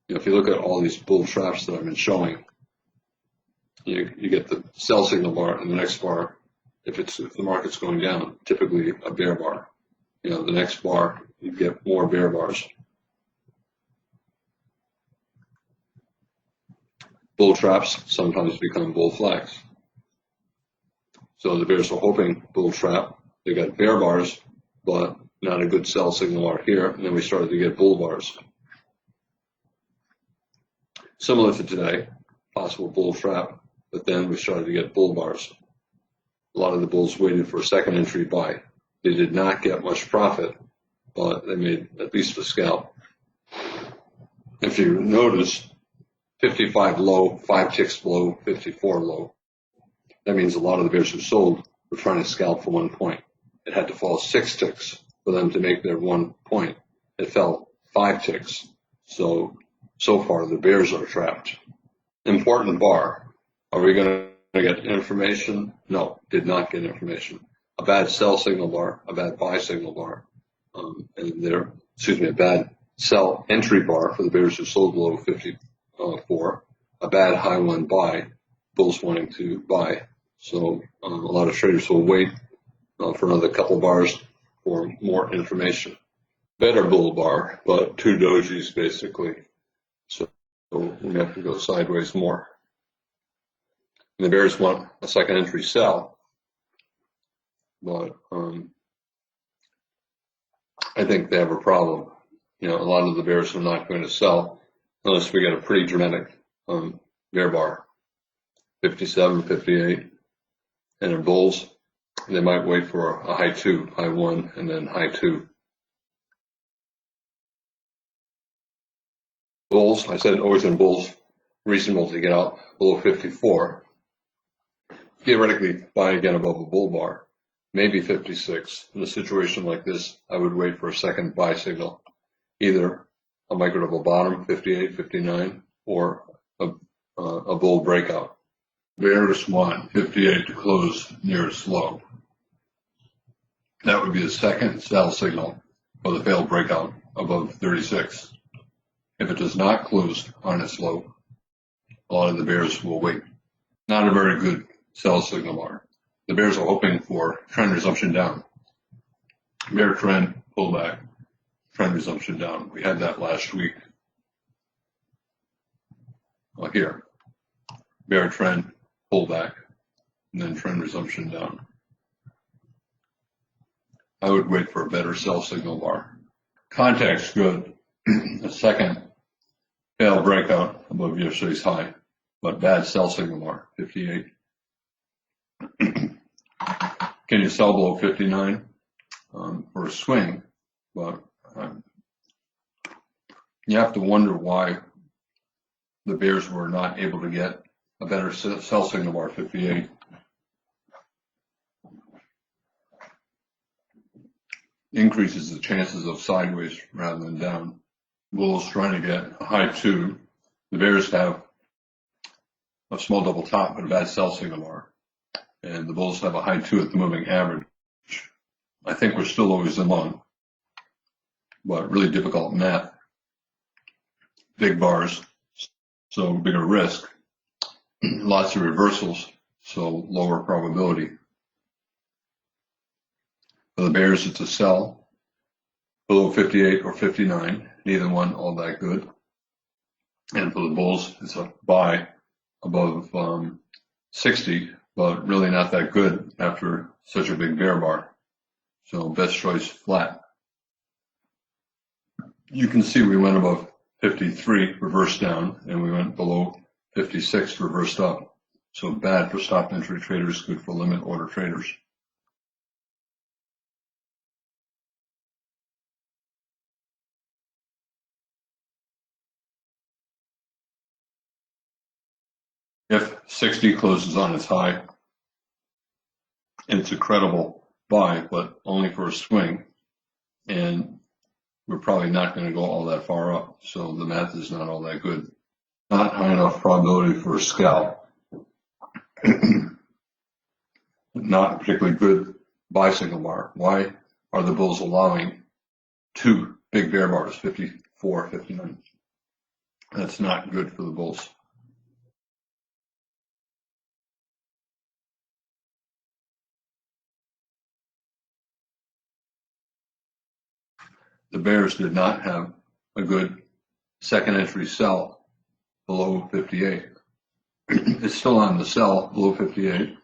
A: If you look at all these bull traps that I've been showing, you get the sell signal bar and the next bar. If the market's going down, typically a bear bar. The next bar you get more bear bars. Bull traps sometimes become bull flags. So the bears are hoping bull trap. They got bear bars, but not a good sell signal bar here, and then we started to get bull bars. Similar to today, possible bull trap, but then we started to get bull bars. A lot of the bulls waited for a second entry buy. They did not get much profit, but they made at least a scalp. If you notice, 55 low, 5 ticks below 54 low. That means a lot of the bears who sold were trying to scalp for 1 point. It had to fall 6 ticks for them to make their 1 point. It fell 5 ticks. So far the bears are trapped. Important bar. Are we going to get information? No, did not get information. A bad sell signal bar, a bad buy signal bar, a bad sell entry bar for the bears who sold below 54, a bad high one buy, bulls wanting to buy. So a lot of traders will wait for another couple bars for more information. Better bull bar, but 2 dojis basically. So we have to go sideways more. And the bears want a second entry sell, but I think they have a problem. A lot of the bears are not going to sell unless we get a pretty dramatic bear bar, 57, 58, and in bulls, they might wait for a high 2, high 1, and then high 2. Bulls, I said always in bulls, reasonable to get out below 54. Theoretically, buy again above a bull bar, maybe 56. In a situation like this, I would wait for a second buy signal, either a micro double bottom, 58, 59, or a bull breakout. Bears want 58 to close near its low. That would be the second sell signal for the failed breakout above 36. If it does not close on its low, a lot of the bears will wait. Not a very good sell signal bar. The bears are hoping for trend resumption down. Bear trend, pullback, trend resumption down. We had that last week. Well, here, bear trend, pullback, and then trend resumption down. I would wait for a better sell signal bar. Contact's good. A second failed breakout above yesterday's high, but bad sell signal bar, 58. Can you sell below 59 for a swing? But you have to wonder why the bears were not able to get a better sell signal bar, 58. Increases the chances of sideways rather than down. Bulls trying to get a high 2. The bears have a small double top but a bad sell signal bar. And the bulls have a high 2 at the moving average. I think we're still always in long.
B: but really difficult math. Big bars, so bigger risk. Lots of reversals, so lower probability. For the bears, it's a sell below 58 or 59, neither one all that good. And for the bulls, it's a buy above 60, but really not that good after such a big bear bar. So best choice flat. You can see we went above 53, reversed down, and we went below 56, reversed up. So bad for stop entry traders, good for limit order traders. If 60 closes on its high, it's a credible buy, but only for a swing, and we're probably not going to go all that far up, so the math is not all that good. Not high enough probability for a scalp. Not a particularly good buy signal bar. Why are the bulls allowing two big bear bars, 54, 59? That's not good for the bulls. The bears did not have a good second entry sell below 58. It's still on the sell below 58.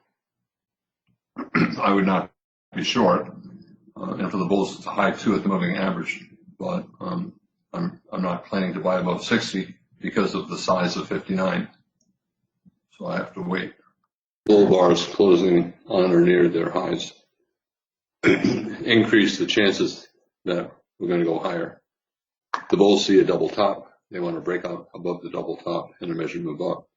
B: I would not be short. And for the bulls, it's a high 2 at the moving average. But I'm not planning to buy above 60 because of the size of 59. So I have to wait. Bull bars closing on or near their highs increase the chances that we're going to go higher. The bulls see a double top. They want to break out above the double top and a measured move up.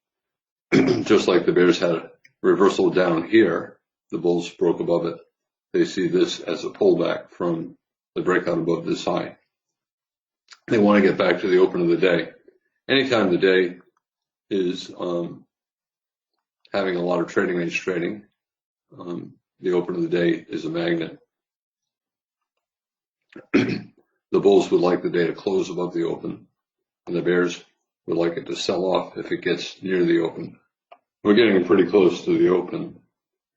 B: Just like the bears had a reversal down here, the bulls broke above it. They see this as a pullback from the breakout above this high. They want to get back to the open of the day. Anytime the day is having a lot of trading range trading, the open of the day is a magnet. The bulls would like the day to close above the open, and the bears would like it to sell off if it gets near the open. We're getting pretty close to the open,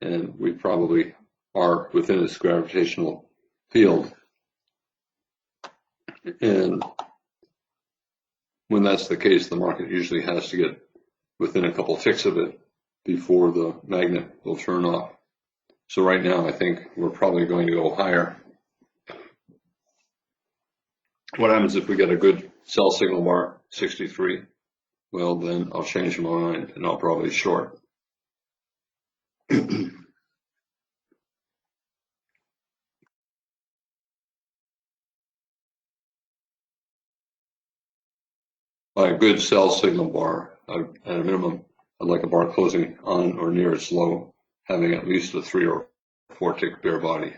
B: and we probably are within its gravitational field. And when that's the case, the market usually has to get within a couple ticks of it before the magnet will turn off. So right now, I think we're probably going to go higher. What happens if we get a good sell signal bar, 63? Well, then I'll change my mind and I'll probably short. By a good sell signal bar, at a minimum, I'd like a bar closing on or near its low, having at least a 3 or 4 tick bear body.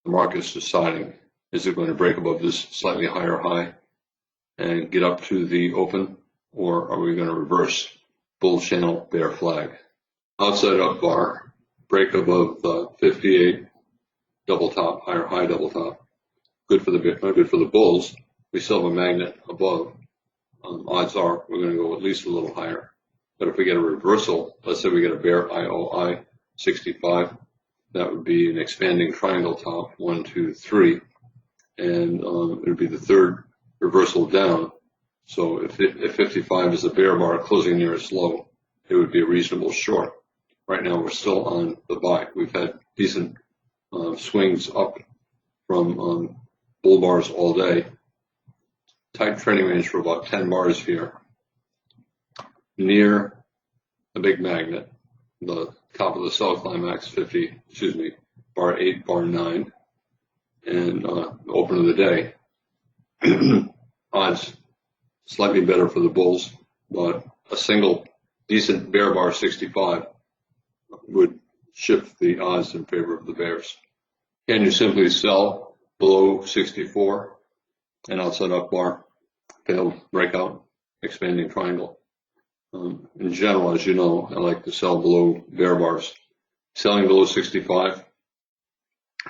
B: The market's deciding, is it going to break above this slightly higher high and get up to the open, or are we going to reverse bull channel bear flag? Outside up bar, break above 58, double top, higher high double top. Good for the bulls. We still have a magnet above. Odds are we're going to go at least a little higher. But if we get a reversal, let's say we get a bear IOI 65, that would be an expanding triangle top, 1, 2, 3, and it would be the third reversal down. So if 55 is a bear bar closing near its low, it would be a reasonable short. Right now we're still on the buy. We've had decent swings up from bull bars all day. Tight trading range for about 10 bars here. Near the big magnet, the top of the sell climax, bar 8, bar 9, and open of the day. Odds slightly better for the bulls, but a single decent bear bar 65 would shift the odds in favor of the bears. Can you simply sell below 64 and outside up bar, failed breakout, expanding triangle? In general, as you know, I like to sell below bear bars. Selling below 65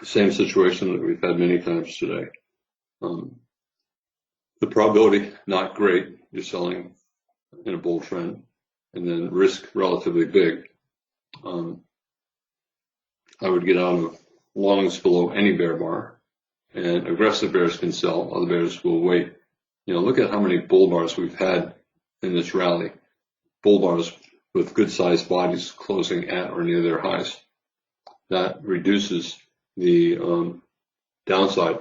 B: Same situation that we've had many times today. The probability, not great. You're selling in a bull trend, and then risk relatively big. I would get out of longs below any bear bar, and aggressive bears can sell. Other bears will wait. Look at how many bull bars we've had in this rally. Bull bars with good sized bodies closing at or near their highs. That reduces the downside.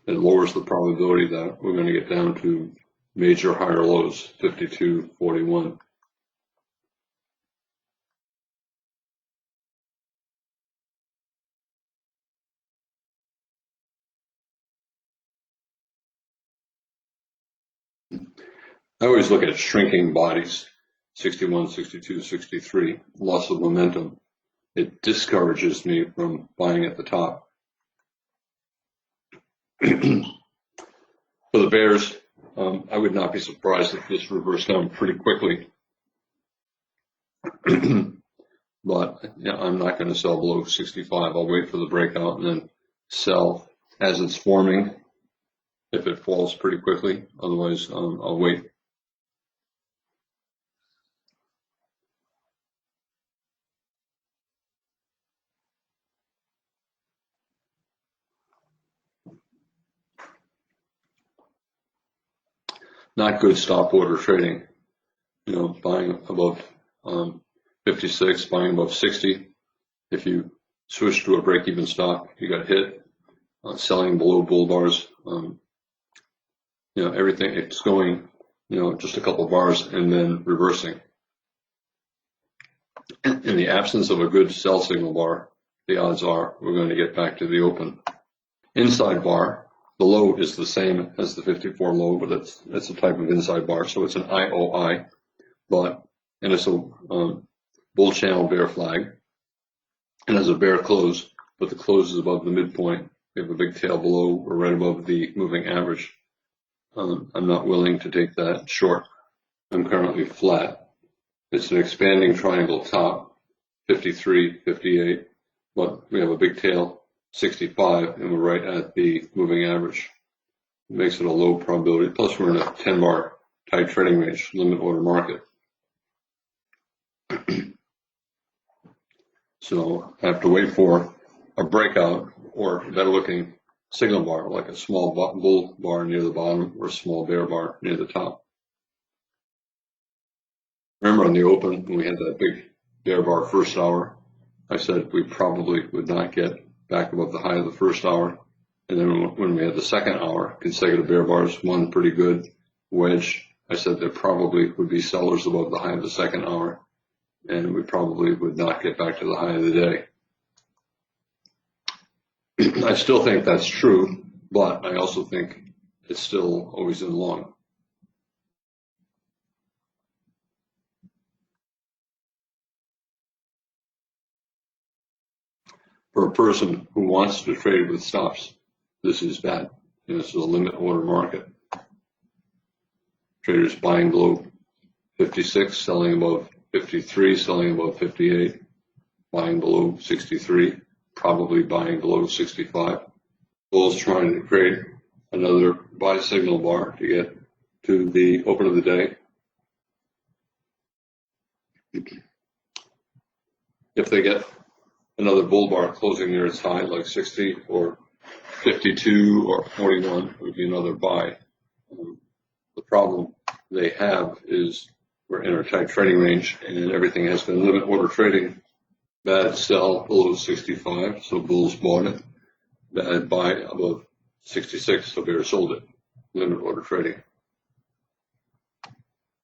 B: It lowers the probability that we're going to get down to major higher lows, 52, 41. I always look at shrinking bodies, 61, 62, 63, loss of momentum. It discourages me from buying at the top. For the bears, I would not be surprised if this reversed down pretty quickly. But I'm not going to sell below 65. I'll wait for the breakout and then sell as it's forming if it falls pretty quickly. Otherwise, I'll wait. Not good stop order trading. Buying above 56, buying above 60. If you switch to a break-even stop, you got hit. Selling below bull bars. Everything, it's going, just a couple of bars and then reversing. In the absence of a good sell signal bar, the odds are we're going to get back to the open. Inside bar, the low is the same as the 54 low, but it's a type of inside bar, so it's an IOI, and it's a bull channel bear flag, and has a bear close, but the close is above the midpoint. We have a big tail below or right above the moving average. I'm not willing to take that short. I'm currently flat. It's an expanding triangle top, 53, 58, but we have a big tail, 65, and we're right at the moving average. It makes it a low probability. Plus, we're in a 10-bar tight trading range, limit order market. So I have to wait for a breakout or better looking signal bar, like a small bull bar near the bottom or a small bear bar near the top. Remember on the open, when we had that big bear bar first hour, I said we probably would not get back above the high of the first hour. And then when we had the second hour, consecutive bear bars, one pretty good wedge, I said there probably would be sellers above the high of the second hour, and we probably would not get back to the high of the day. I still think that's true, but I also think it's still always in long. For a person who wants to trade with stops, this is bad. This is a limit order market. Traders buying below 56, selling above 53, selling above 58, buying below 63, probably buying below 65. Bulls trying to create another buy signal bar to get to the open of the day. If they get another bull bar closing near its high, like 60 or 52 or 41, would be another buy. The problem they have is we're in our tight trading range and everything has been limit order trading. Bad sell below 65, so bulls bought it. Bad buy above 66, so bears sold it. Limit order trading.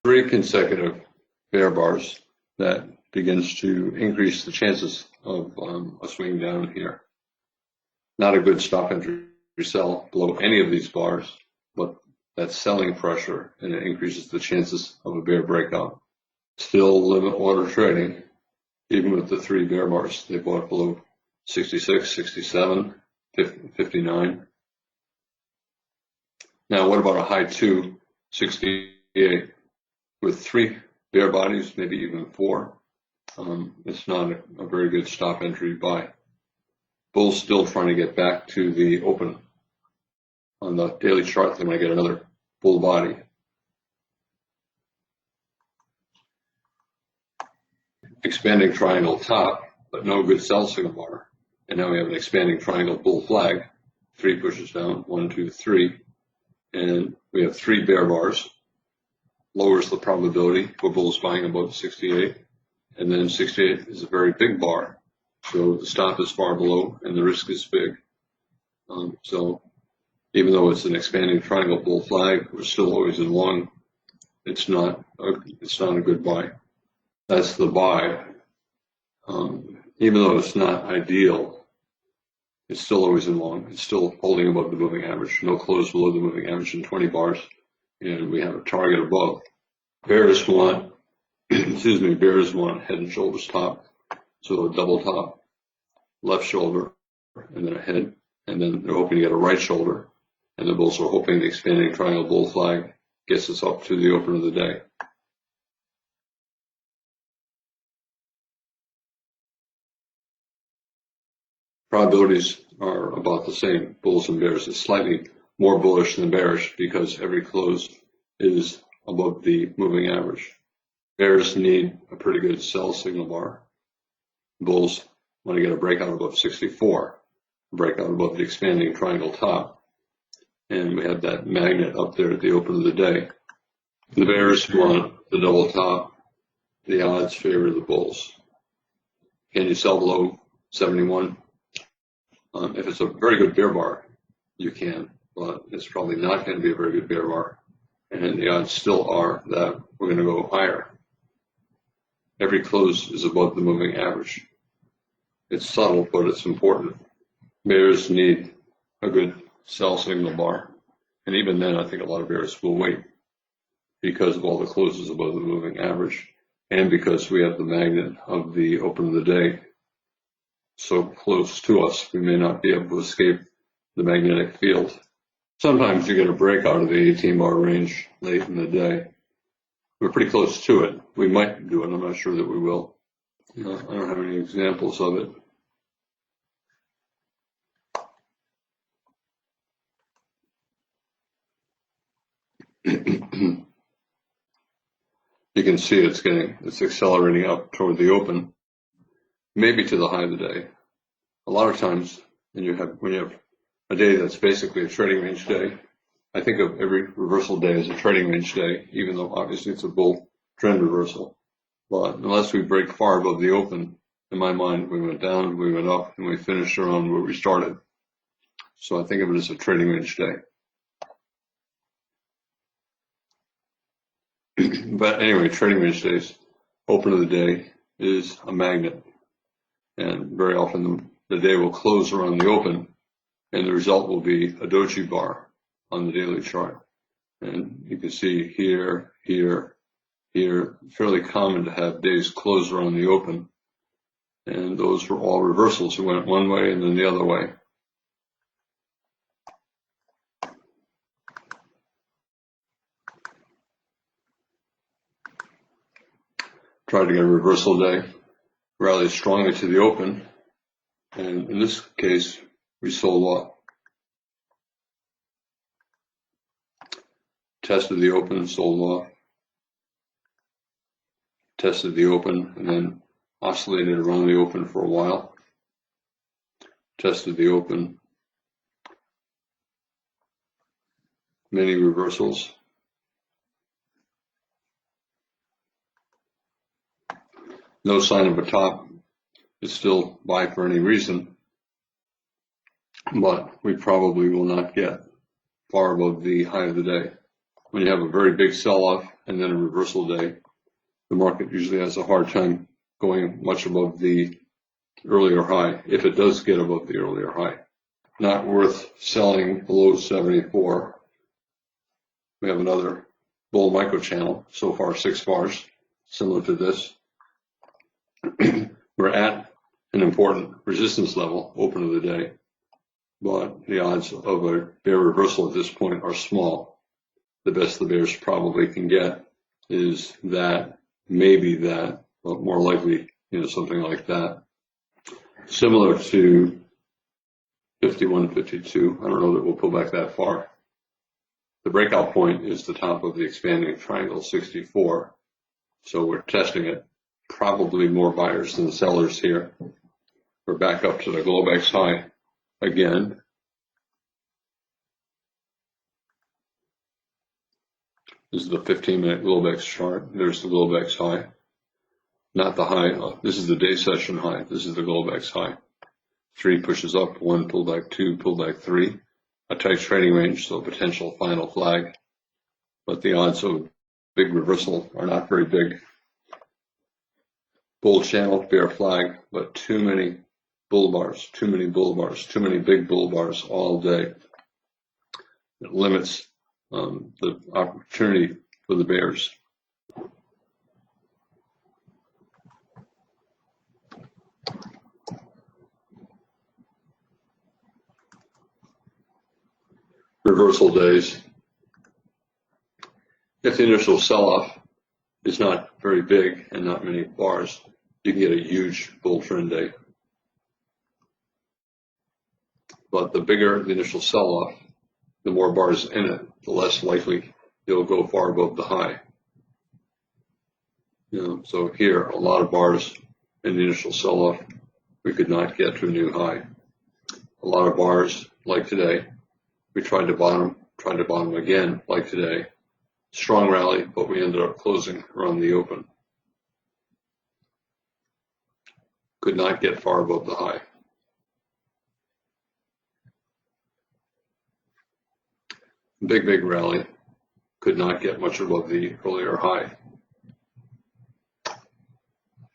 B: 3 consecutive bear bars, that begins to increase the chances of a swing down here. Not a good stop entry sell below any of these bars, but that's selling pressure and it increases the chances of a bear breakout. Still limit order trading, even with the 3 bear bars. They bought below 66, 67, 59. Now, what about a high 2, 68, with 3 bear bodies, maybe even 4? It's not a very good stop entry buy. Bull's still trying to get back to the open. On the daily chart, they might get another bull body. Expanding triangle top, but no good sell signal bar. And now we have an expanding triangle bull flag. 3 pushes down, 1, 2, 3. And we have 3 bear bars. Lowers the probability for bulls buying above 68. And then 68 is a very big bar. So the stop is far below and the risk is big. So even though it's an expanding triangle bull flag, we're still always in long. It's not a good buy. That's the buy. Even though it's not ideal, it's still always in long. It's still holding above the moving average. No close below the moving average in 20 bars. And we have a target above. Bears want, bears want head and shoulders top. So a double top, left shoulder, and then a head. And then they're hoping to get a right shoulder. And the bulls are hoping the expanding triangle bull flag gets us up to the open of the day. Probabilities are about the same, bulls and bears. It's slightly more bullish than bearish because every close is above the moving average. Bears need a pretty good sell signal bar. Bulls want to get a breakout above 64, a breakout above the expanding triangle top. And we have that magnet up there at the open of the day. The bears want the double top. The odds favor the bulls. Can you sell below 71? If it's a very good bear bar, you can, but it's probably not going to be a very good bear bar. And the odds still are that we're going to go higher. Every close is above the moving average. It's subtle, but it's important. Bears need a good sell signal bar. And even then, I think a lot of bears will wait because of all the closes above the moving average and because we have the magnet of the open of the day so close to us, we may not be able to escape the magnetic field. Sometimes you get a break out of the 18-bar range late in the day. We're pretty close to it. We might do it. I'm not sure that we will. I don't have any examples of it. You can see it's accelerating up toward the open, maybe to the high of the day. A lot of times, when you have a day that's basically a trading range day, I think of every reversal day as a trading range day, even though obviously it's a bull trend reversal. But unless we break far above the open, in my mind, we went down, we went up, and we finished around where we started. So I think of it as a trading range day. But anyway, trading range days, open of the day is a magnet. And very often the day will close around the open, and the result will be a doji bar on the daily chart. And you can see here, fairly common to have days close around the open. And those were all reversals who went one way and then the other way. Tried to get a reversal day, rallied strongly to the open. And in this case, we sold off. Tested the open, sold off. Tested the open, and then oscillated around the open for a while. Tested the open. Many reversals. No sign of a top. It's still buy for any reason, but we probably will not get far above the high of the day. When you have a very big sell-off and then a reversal day, the market usually has a hard time going much above the earlier high, if it does get above the earlier high. Not worth selling below 74. We have another bull micro channel, so far 6 bars, similar to this. We're at an important resistance level, open of the day, but the odds of a bear reversal at this point are small. The best the bears probably can get is that, maybe that, but more likely something like that. Similar to 51, 52. I don't know that we'll pull back that far. The breakout point is the top of the expanding triangle, 64. So we're testing it. Probably more buyers than sellers here. We're back up to the Globex high again. This is the 15-minute Globex chart. There's the Globex high. Not the high. This is the day session high. This is the Globex high. 3 pushes up, 1 pullback, 2 pullback, 3. A tight trading range, so potential final flag. But the odds of big reversal are not very big. Bull channel, bear flag, but too many bull bars, too many bull bars, too many big bull bars all day. It limits the opportunity for the bears. Reversal days. If the initial sell-off is not very big and not many bars, you can get a huge bull trend day. But the bigger the initial sell-off, the more bars in it, the less likely you'll go far above the high. So here, a lot of bars in the initial sell-off, we could not get to a new high. A lot of bars, like today, we tried to bottom again, like today. Strong rally, but we ended up closing around the open. Could not get far above the high. Big rally. Could not get much above the earlier high.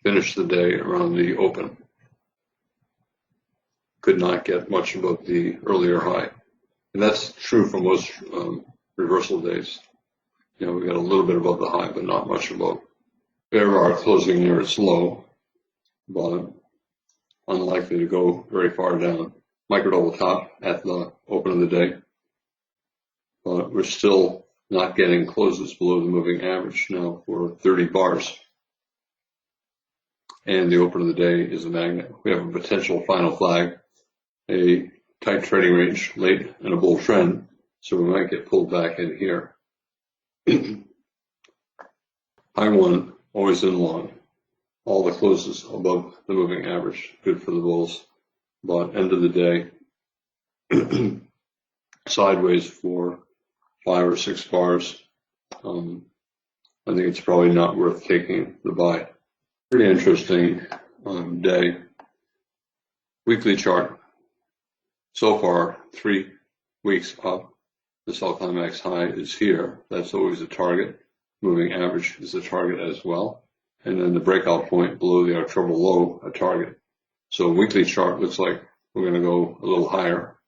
B: Finished the day around the open. Could not get much above the earlier high. And that's true for most reversal days. We got a little bit above the high, but not much above. Bear bar closing near its low, but unlikely to go very far down. Micro double top at the open of the day, but we're still not getting closes below the moving average now for 30 bars. And the open of the day is a magnet. We have a potential final flag, a tight trading range late in a bull trend, so we might get pulled back in here. High one, always in long. All the closes above the moving average, good for the bulls. But end of the day, sideways for 5 or 6 bars. I think it's probably not worth taking the buy. Pretty interesting day. Weekly chart. So far, 3 weeks up. The sell climax high is here. That's always a target. Moving average is a target as well. And then the breakout point below the October low, a target. So weekly chart looks like we're going to go a little higher.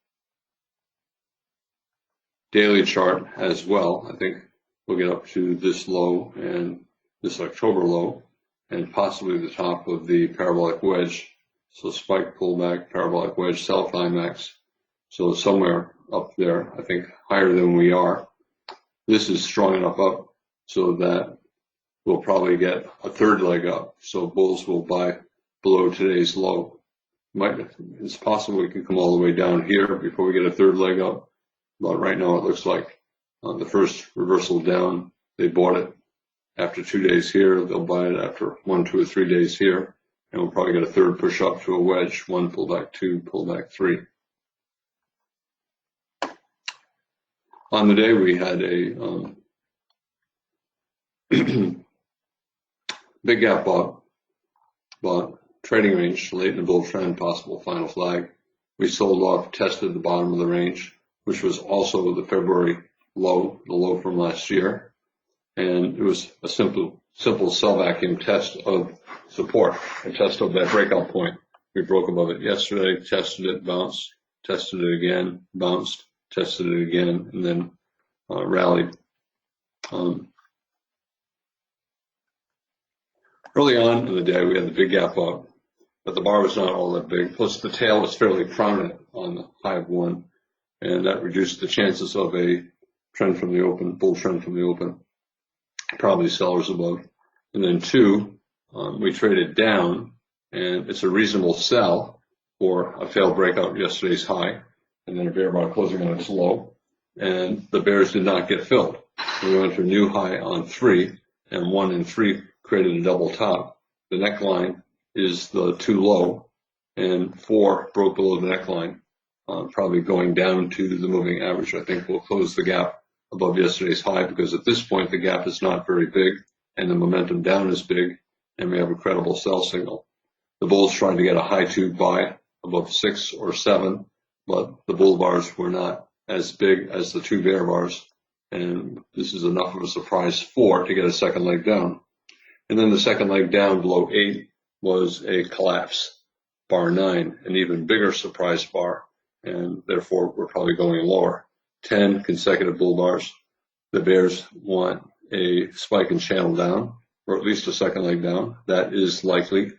B: Daily chart as well. I think we'll get up to this low and this October low and possibly the top of the parabolic wedge. So spike pullback, parabolic wedge, sell climax. So somewhere up there, I think higher than we are. This is strong enough up so that we'll probably get a third leg up. So bulls will buy below today's low. It's possible we can come all the way down here before we get a third leg up. But right now it looks like the first reversal down, they bought it after 2 days here. They'll buy it after 1, 2, or 3 days here. And we'll probably get a third push up to a wedge, 1 pullback, 2 pullback, 3. On the day we had a big gap up, but trading range, late in the bull trend, possible final flag. We sold off, tested the bottom of the range, which was also the February low, the low from last year. And it was a simple sell vacuum test of support, a test of that breakout point. We broke above it yesterday, tested it, bounced, tested it again, bounced, tested it again, and then rallied. Early on in the day, we had the big gap up, but the bar was not all that big. Plus, the tail was fairly prominent on the high of 1, and that reduced the chances of a trend from the open, bull trend from the open. Probably sellers above. And then 2, we traded down and it's a reasonable sell for a failed breakout yesterday's high, and then a bear bar closing on its low, and the bears did not get filled. We went to a new high on 3, and 1 and 3 created a double top. The neckline is the 2 low, and 4 broke below the neckline, probably going down to the moving average. I think we'll close the gap above yesterday's high, because at this point the gap is not very big and the momentum down is big, and we have a credible sell signal. The bulls tried to get a high 2 buy above 6 or 7, but the bull bars were not as big as the 2 bear bars, and this is enough of a surprise 4 to get a second leg down. And then the second leg down below 8 was a collapse, bar 9, an even bigger surprise bar, and therefore we're probably going lower. 10 consecutive bull bars. The bears want a spike and channel down, or at least a second leg down. That is likely.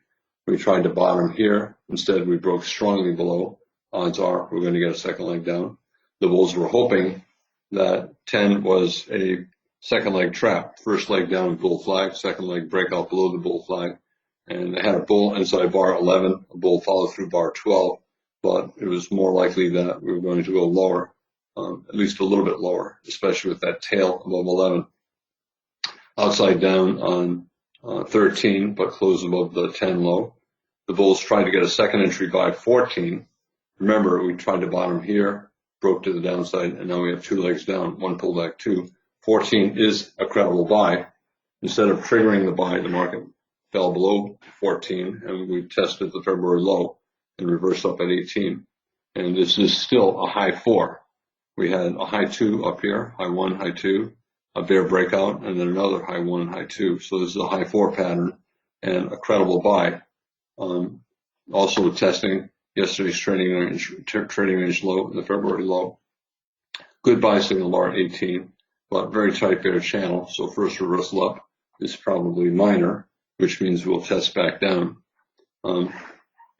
B: We tried to bottom here. Instead, we broke strongly below. Odds are we're going to get a second leg down. The bulls were hoping that 10 was a second leg trap. First leg down, bull flag. Second leg breakout below the bull flag. And they had a bull inside bar 11, a bull follow through bar 12, but it was more likely that we were going to go lower, at least a little bit lower, especially with that tail above 11. Outside down on 13, but closed above the 10 low. The bulls tried to get a second entry by 14. Remember, we tried to bottom here, broke to the downside, and now we have 2 legs down, 1 pullback 2. 14 is a credible buy. Instead of triggering the buy, the market fell below 14, and we tested the February low and reversed up at 18. And this is still a high 4. We had a high 2 up here, high 1, high 2, a bear breakout, and then another high 1, high 2. So this is a high 4 pattern and a credible buy. Also testing yesterday's trading range low and the February low. Good buy signal bar at 18, but very tight bear channel. So first reversal up is probably minor, which means we'll test back down.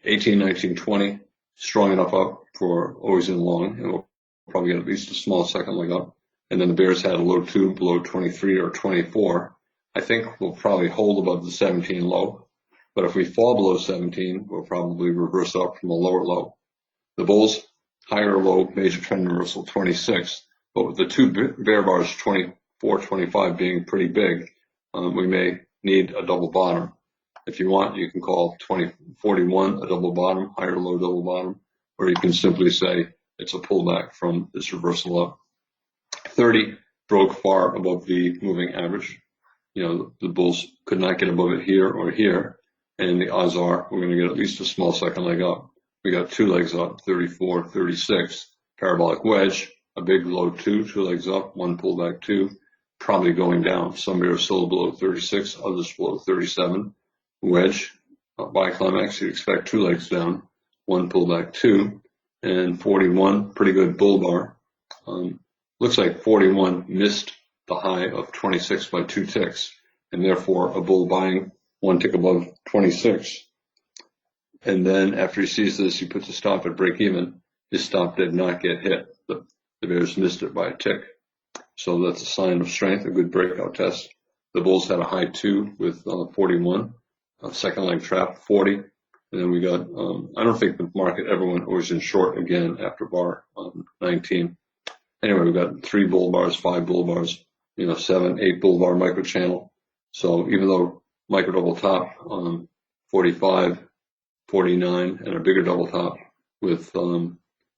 B: 18, 19, 20, strong enough up for always in long, and we'll probably get at least a small second leg up. And then the bears had a low 2 below 23 or 24. I think we'll probably hold above the 17 low, but if we fall below 17, we'll probably reverse up from a lower low. The bulls, higher low, major trend reversal 26, but with the 2 bear bars 24, 25 being pretty big, we may need a double bottom. If you want, you can call 41 a double bottom, higher low double bottom, or you can simply say it's a pullback from this reversal up. 30 broke far above the moving average. You know, the bulls could not get above it here or here, and the odds are we're going to get at least a small second leg up. We got 2 legs up, 34, 36, parabolic wedge, a big low 2 legs up, 1 pullback 2, probably going down. Some bears still below 36, others below 37. Wedge, by climax, you expect 2 legs down, 1 pullback 2, and 41, pretty good bull bar. Looks like 41 missed the high of 26 by 2 ticks, and therefore a bull buying 1 tick above 26. And then after he sees this, he puts a stop at break even. His stop did not get hit. The bears missed it by a tick. So that's a sign of strength, a good breakout test. The bulls had a high 2 with 41, a second leg trap 40. And then we got, I don't think the market ever went always in short again after bar 19. Anyway, we've got 3 bull bars, 5 bull bars, 7, 8 bull bar micro channel. So even though micro double top 45, 49, and a bigger double top with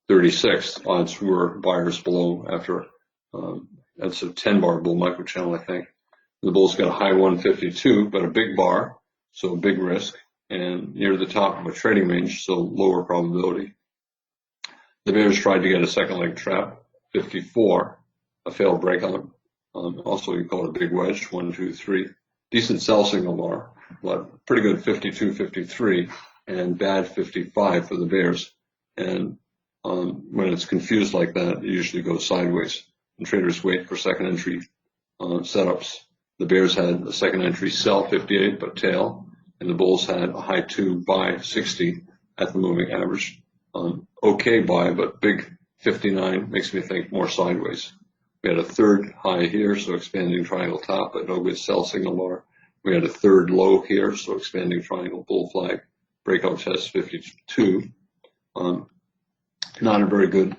B: 36, odds were buyers below after that's a 10 bar bull micro channel, I think. The bulls got a high 152, but a big bar, so big risk, and near the top of a trading range, so lower probability. The bears tried to get a second leg trap, 54, a failed breakout. Also, you call it a big wedge, 1, 2, 3. Decent sell signal bar, but pretty good 52, 53, and bad 55 for the bears. And when it's confused like that, it usually goes sideways. And traders wait for second entry setups. The bears had a second entry sell 58, but tail, and the bulls had a high 2 buy 60 at the moving average. Okay buy, but big 59 makes me think more sideways. We had a third high here, so expanding triangle top, but no good sell signal bar. We had a third low here, so expanding triangle bull flag. breakout test 52. Not a very good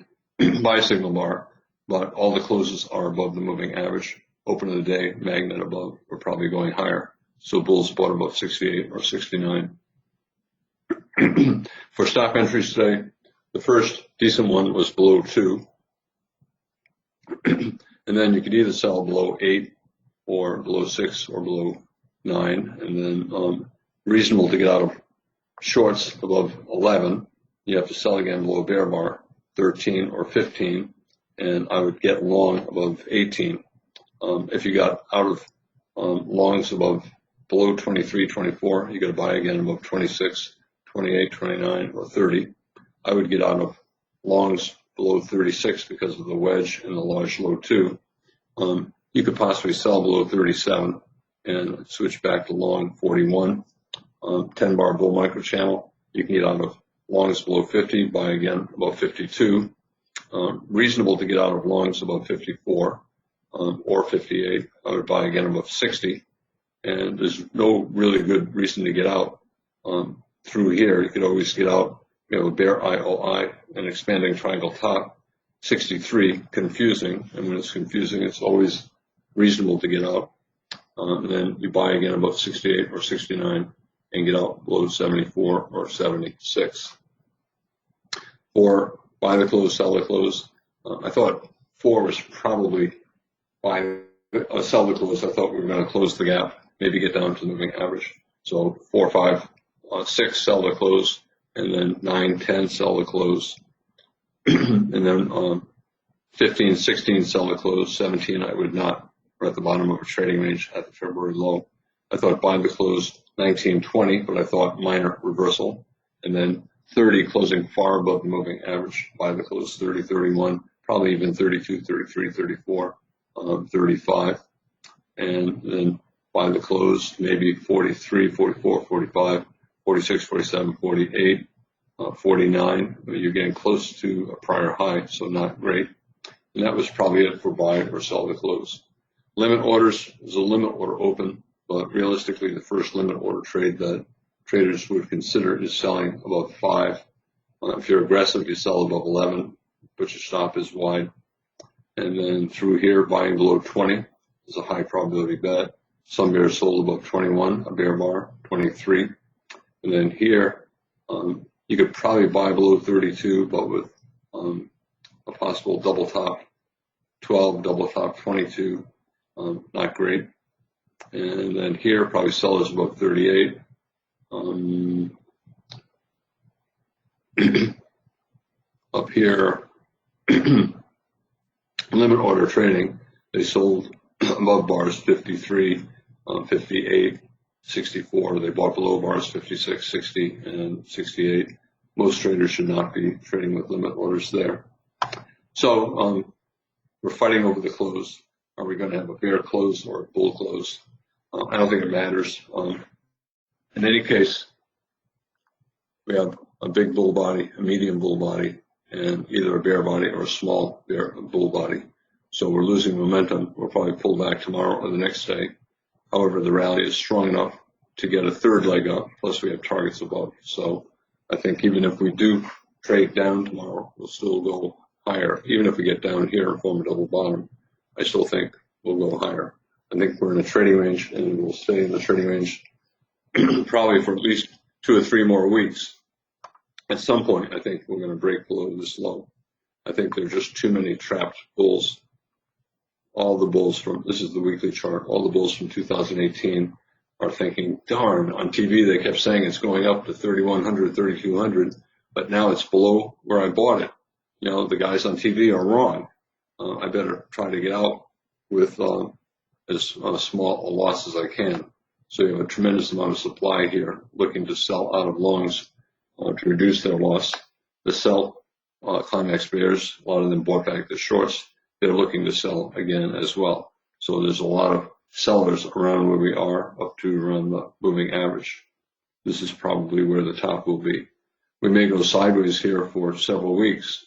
B: buy signal bar, but all the closes are above the moving average. Open of the day, magnet above, we're probably going higher. So bulls bought above 68 or 69. For stop entries today, the first decent one was below 2. And then you could either sell below 8 or below 6 or below 9. And then reasonable to get out of shorts above 11. You have to sell again below bear bar, 13 or 15. And I would get long above 18. If you got out of longs above below 23, 24, you got to buy again above 26, 28, 29, or 30. I would get out of longs below 36 because of the wedge and the large low 2. You could possibly sell below 37 and switch back to long 41. 10 bar bull micro channel. You can get out of longs below 50, buy again above 52. Reasonable to get out of longs above 54 or 58. I would buy again above 60. And there's no really good reason to get out through here. You could always get out, a bear IOI, an expanding triangle top, 63, confusing. And when it's confusing, it's always reasonable to get out. And then you buy again above 68 or 69 and get out below 74 or 76. For buy the close, sell the close, I thought 4 was probably sell the close. I thought we were going to close the gap, maybe get down to the moving average. So 4, 5, 6, sell the close, and then 9, 10, sell the close. And then 15, 16, sell the close. 17, I would not. We're at the bottom of a trading range at the February low. I thought buy the close 19, 20, but I thought minor reversal. And then 30 closing far above the moving average. Buy the close 30, 31, probably even 32, 33, 34, 35. And then buy the close maybe 43, 44, 45, 46, 47, 48, 49. You're getting close to a prior high, so not great. And that was probably it for buy or sell the close. Limit orders is a limit order open, but realistically, the first limit order trade that traders would consider is selling above 5. If you're aggressive, you sell above 11, but your stop is wide. And then through here, buying below 20 is a high probability bet. Some bears sold above 21, a bear bar, 23. And then here, you could probably buy below 32, but with a possible double top 12, double top 22, not great. And then here, probably sellers above 38. Up here, limit order trading, they sold above bars 53, 58, 64. They bought below bars 56, 60, and 68. Most traders should not be trading with limit orders there. So we're fighting over the close. Are we going to have a bear close or a bull close? I don't think it matters. In any case, we have a big bull body, a medium bull body, and either a bear body or a small bull body. So we're losing momentum. We'll probably pull back tomorrow or the next day. However, the rally is strong enough to get a third leg up, plus we have targets above. So I think even if we do trade down tomorrow, we'll still go higher. Even if we get down here and form a double bottom, I still think we'll go higher. I think we're in a trading range, and we'll stay in the trading range probably for at least 2 or 3 more weeks. At some point, I think we're going to break below this low. I think there are just too many trapped bulls. All the bulls from, this is the weekly chart, all the bulls from 2018 are thinking, darn, on TV they kept saying it's going up to 3,100, 3,200, but now it's below where I bought it. The guys on TV are wrong. I better try to get out with as small a loss as I can. So you have a tremendous amount of supply here looking to sell out of longs to reduce their loss. The sell climax bears, a lot of them bought back the shorts. They're looking to sell again as well. So there's a lot of sellers around where we are up to around the moving average. This is probably where the top will be. We may go sideways here for several weeks,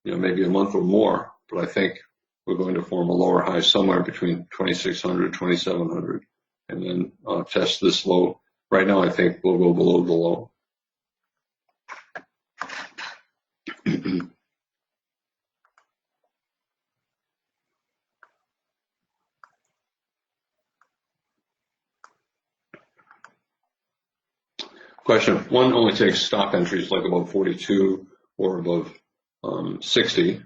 B: maybe a month or more, but I think we're going to form a lower high somewhere between 2,600, 2,700, and then test this low. Right now, I think we'll go below the low. Question, one only takes stop entries like above 42 or above 60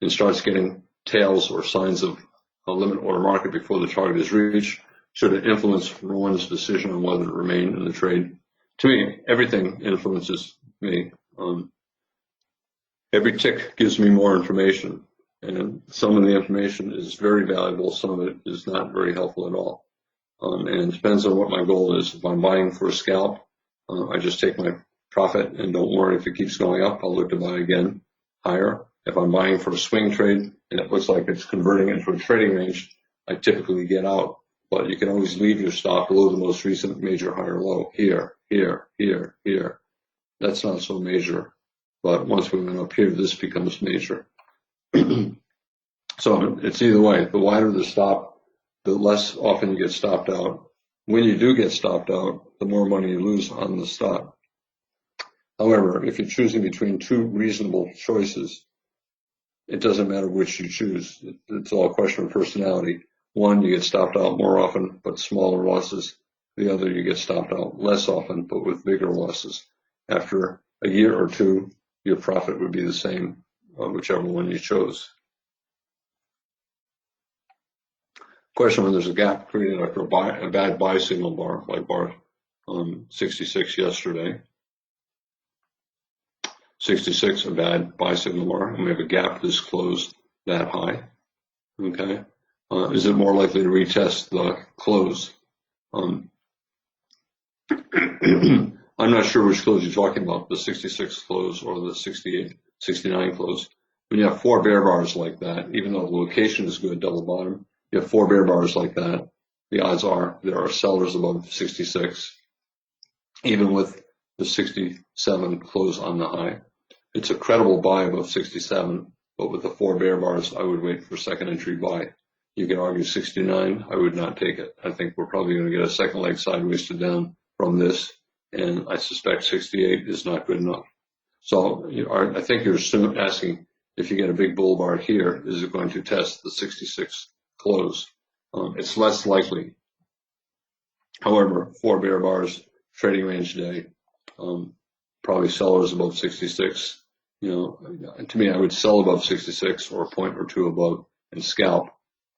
B: and starts getting tails or signs of a limit order market before the target is reached. Should it influence one's decision on whether to remain in the trade? To me, everything influences me. Every tick gives me more information, and some of the information is very valuable, some of it is not very helpful at all. And it depends on what my goal is. If I'm buying for a scalp, I just take my profit and don't worry if it keeps going up. I'll look to buy again higher. If I'm buying for a swing trade and it looks like it's converting into a trading range, I typically get out. But you can always leave your stop below the most recent major high or low. Here, here, here, here. That's not so major. But once we went up here, this becomes major. So it's either way. The wider the stop, the less often you get stopped out. When you do get stopped out, the more money you lose on the stop. However, if you're choosing between two reasonable choices, it doesn't matter which you choose. It's all a question of personality. One, you get stopped out more often, but smaller losses. The other, you get stopped out less often, but with bigger losses. After a year or two, your profit would be the same, whichever one you chose. Question, when there's a gap created after a bad buy signal bar, like bar 66 yesterday. 66, a bad buy signal bar, and we have a gap this close that high. Okay. Is it more likely to retest the close? I'm not sure which close you're talking about, the 66 close or the 68, 69 close. When you have four bear bars like that, even though the location is good, double bottom, you have four bear bars like that, the odds are there are sellers above 66, even with the 67 close on the high. It's a credible buy above 67, but with the four bear bars, I would wait for second entry buy. You can argue 69, I would not take it. I think we're probably going to get a second leg sideways to down from this, and I suspect 68 is not good enough. So I think you're asking, if you get a big bull bar here, is it going to test the 66 close? It's less likely. However, four bear bars, trading range day, probably sellers above 66. To me, I would sell above 66 or a point or two above and scalp.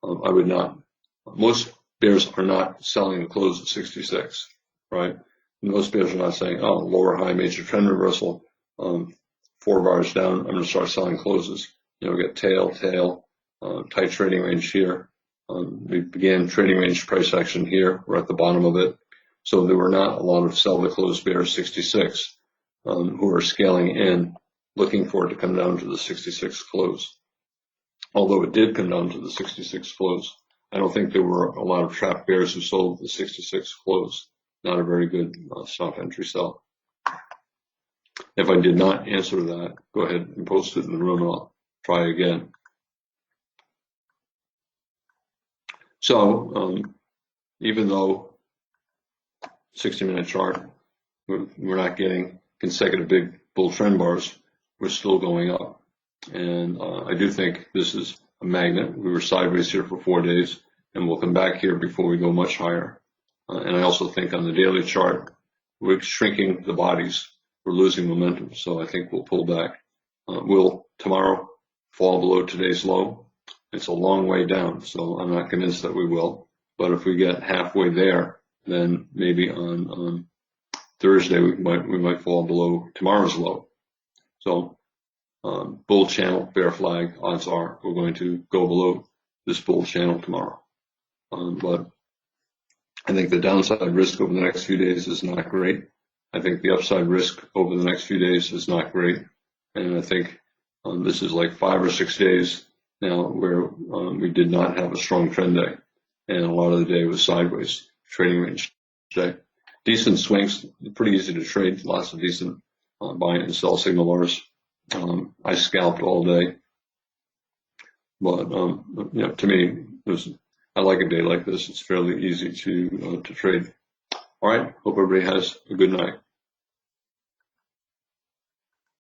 B: I would not. Most bears are not selling the close at 66, right? Most bears are not saying, oh, lower high major trend reversal, 4 bars down, I'm going to start selling closes. We get tail, tight trading range here. We began trading range price action here. We're at the bottom of it. So there were not a lot of sell the close bears 66 who are scaling in, looking for it to come down to the 66 close. Although it did come down to the 66 close, I don't think there were a lot of trapped bears who sold the 66 close. Not a very good stop entry sell. If I did not answer that, go ahead and post it in the room and I'll try again. So even though 60-minute chart, we're not getting consecutive big bull trend bars, we're still going up. And I do think this is a magnet. We were sideways here for 4 days, and we'll come back here before we go much higher. And I also think on the daily chart, we're shrinking the bodies. We're losing momentum, so I think we'll pull back. Will tomorrow fall below today's low? It's a long way down, so I'm not convinced that we will. But if we get halfway there, then maybe on Thursday we might fall below tomorrow's low. So bull channel, bear flag, odds are we're going to go below this bull channel tomorrow. But I think the downside risk over the next few days is not great. I think the upside risk over the next few days is not great. And I think this is like 5 or 6 days now where we did not have a strong trend day. And a lot of the day was sideways, trading range day. Decent swings, pretty easy to trade, lots of decent buy and sell signal bars. I scalped all day. But to me, I like a day like this. It's fairly easy to trade. All right, hope everybody has a good night.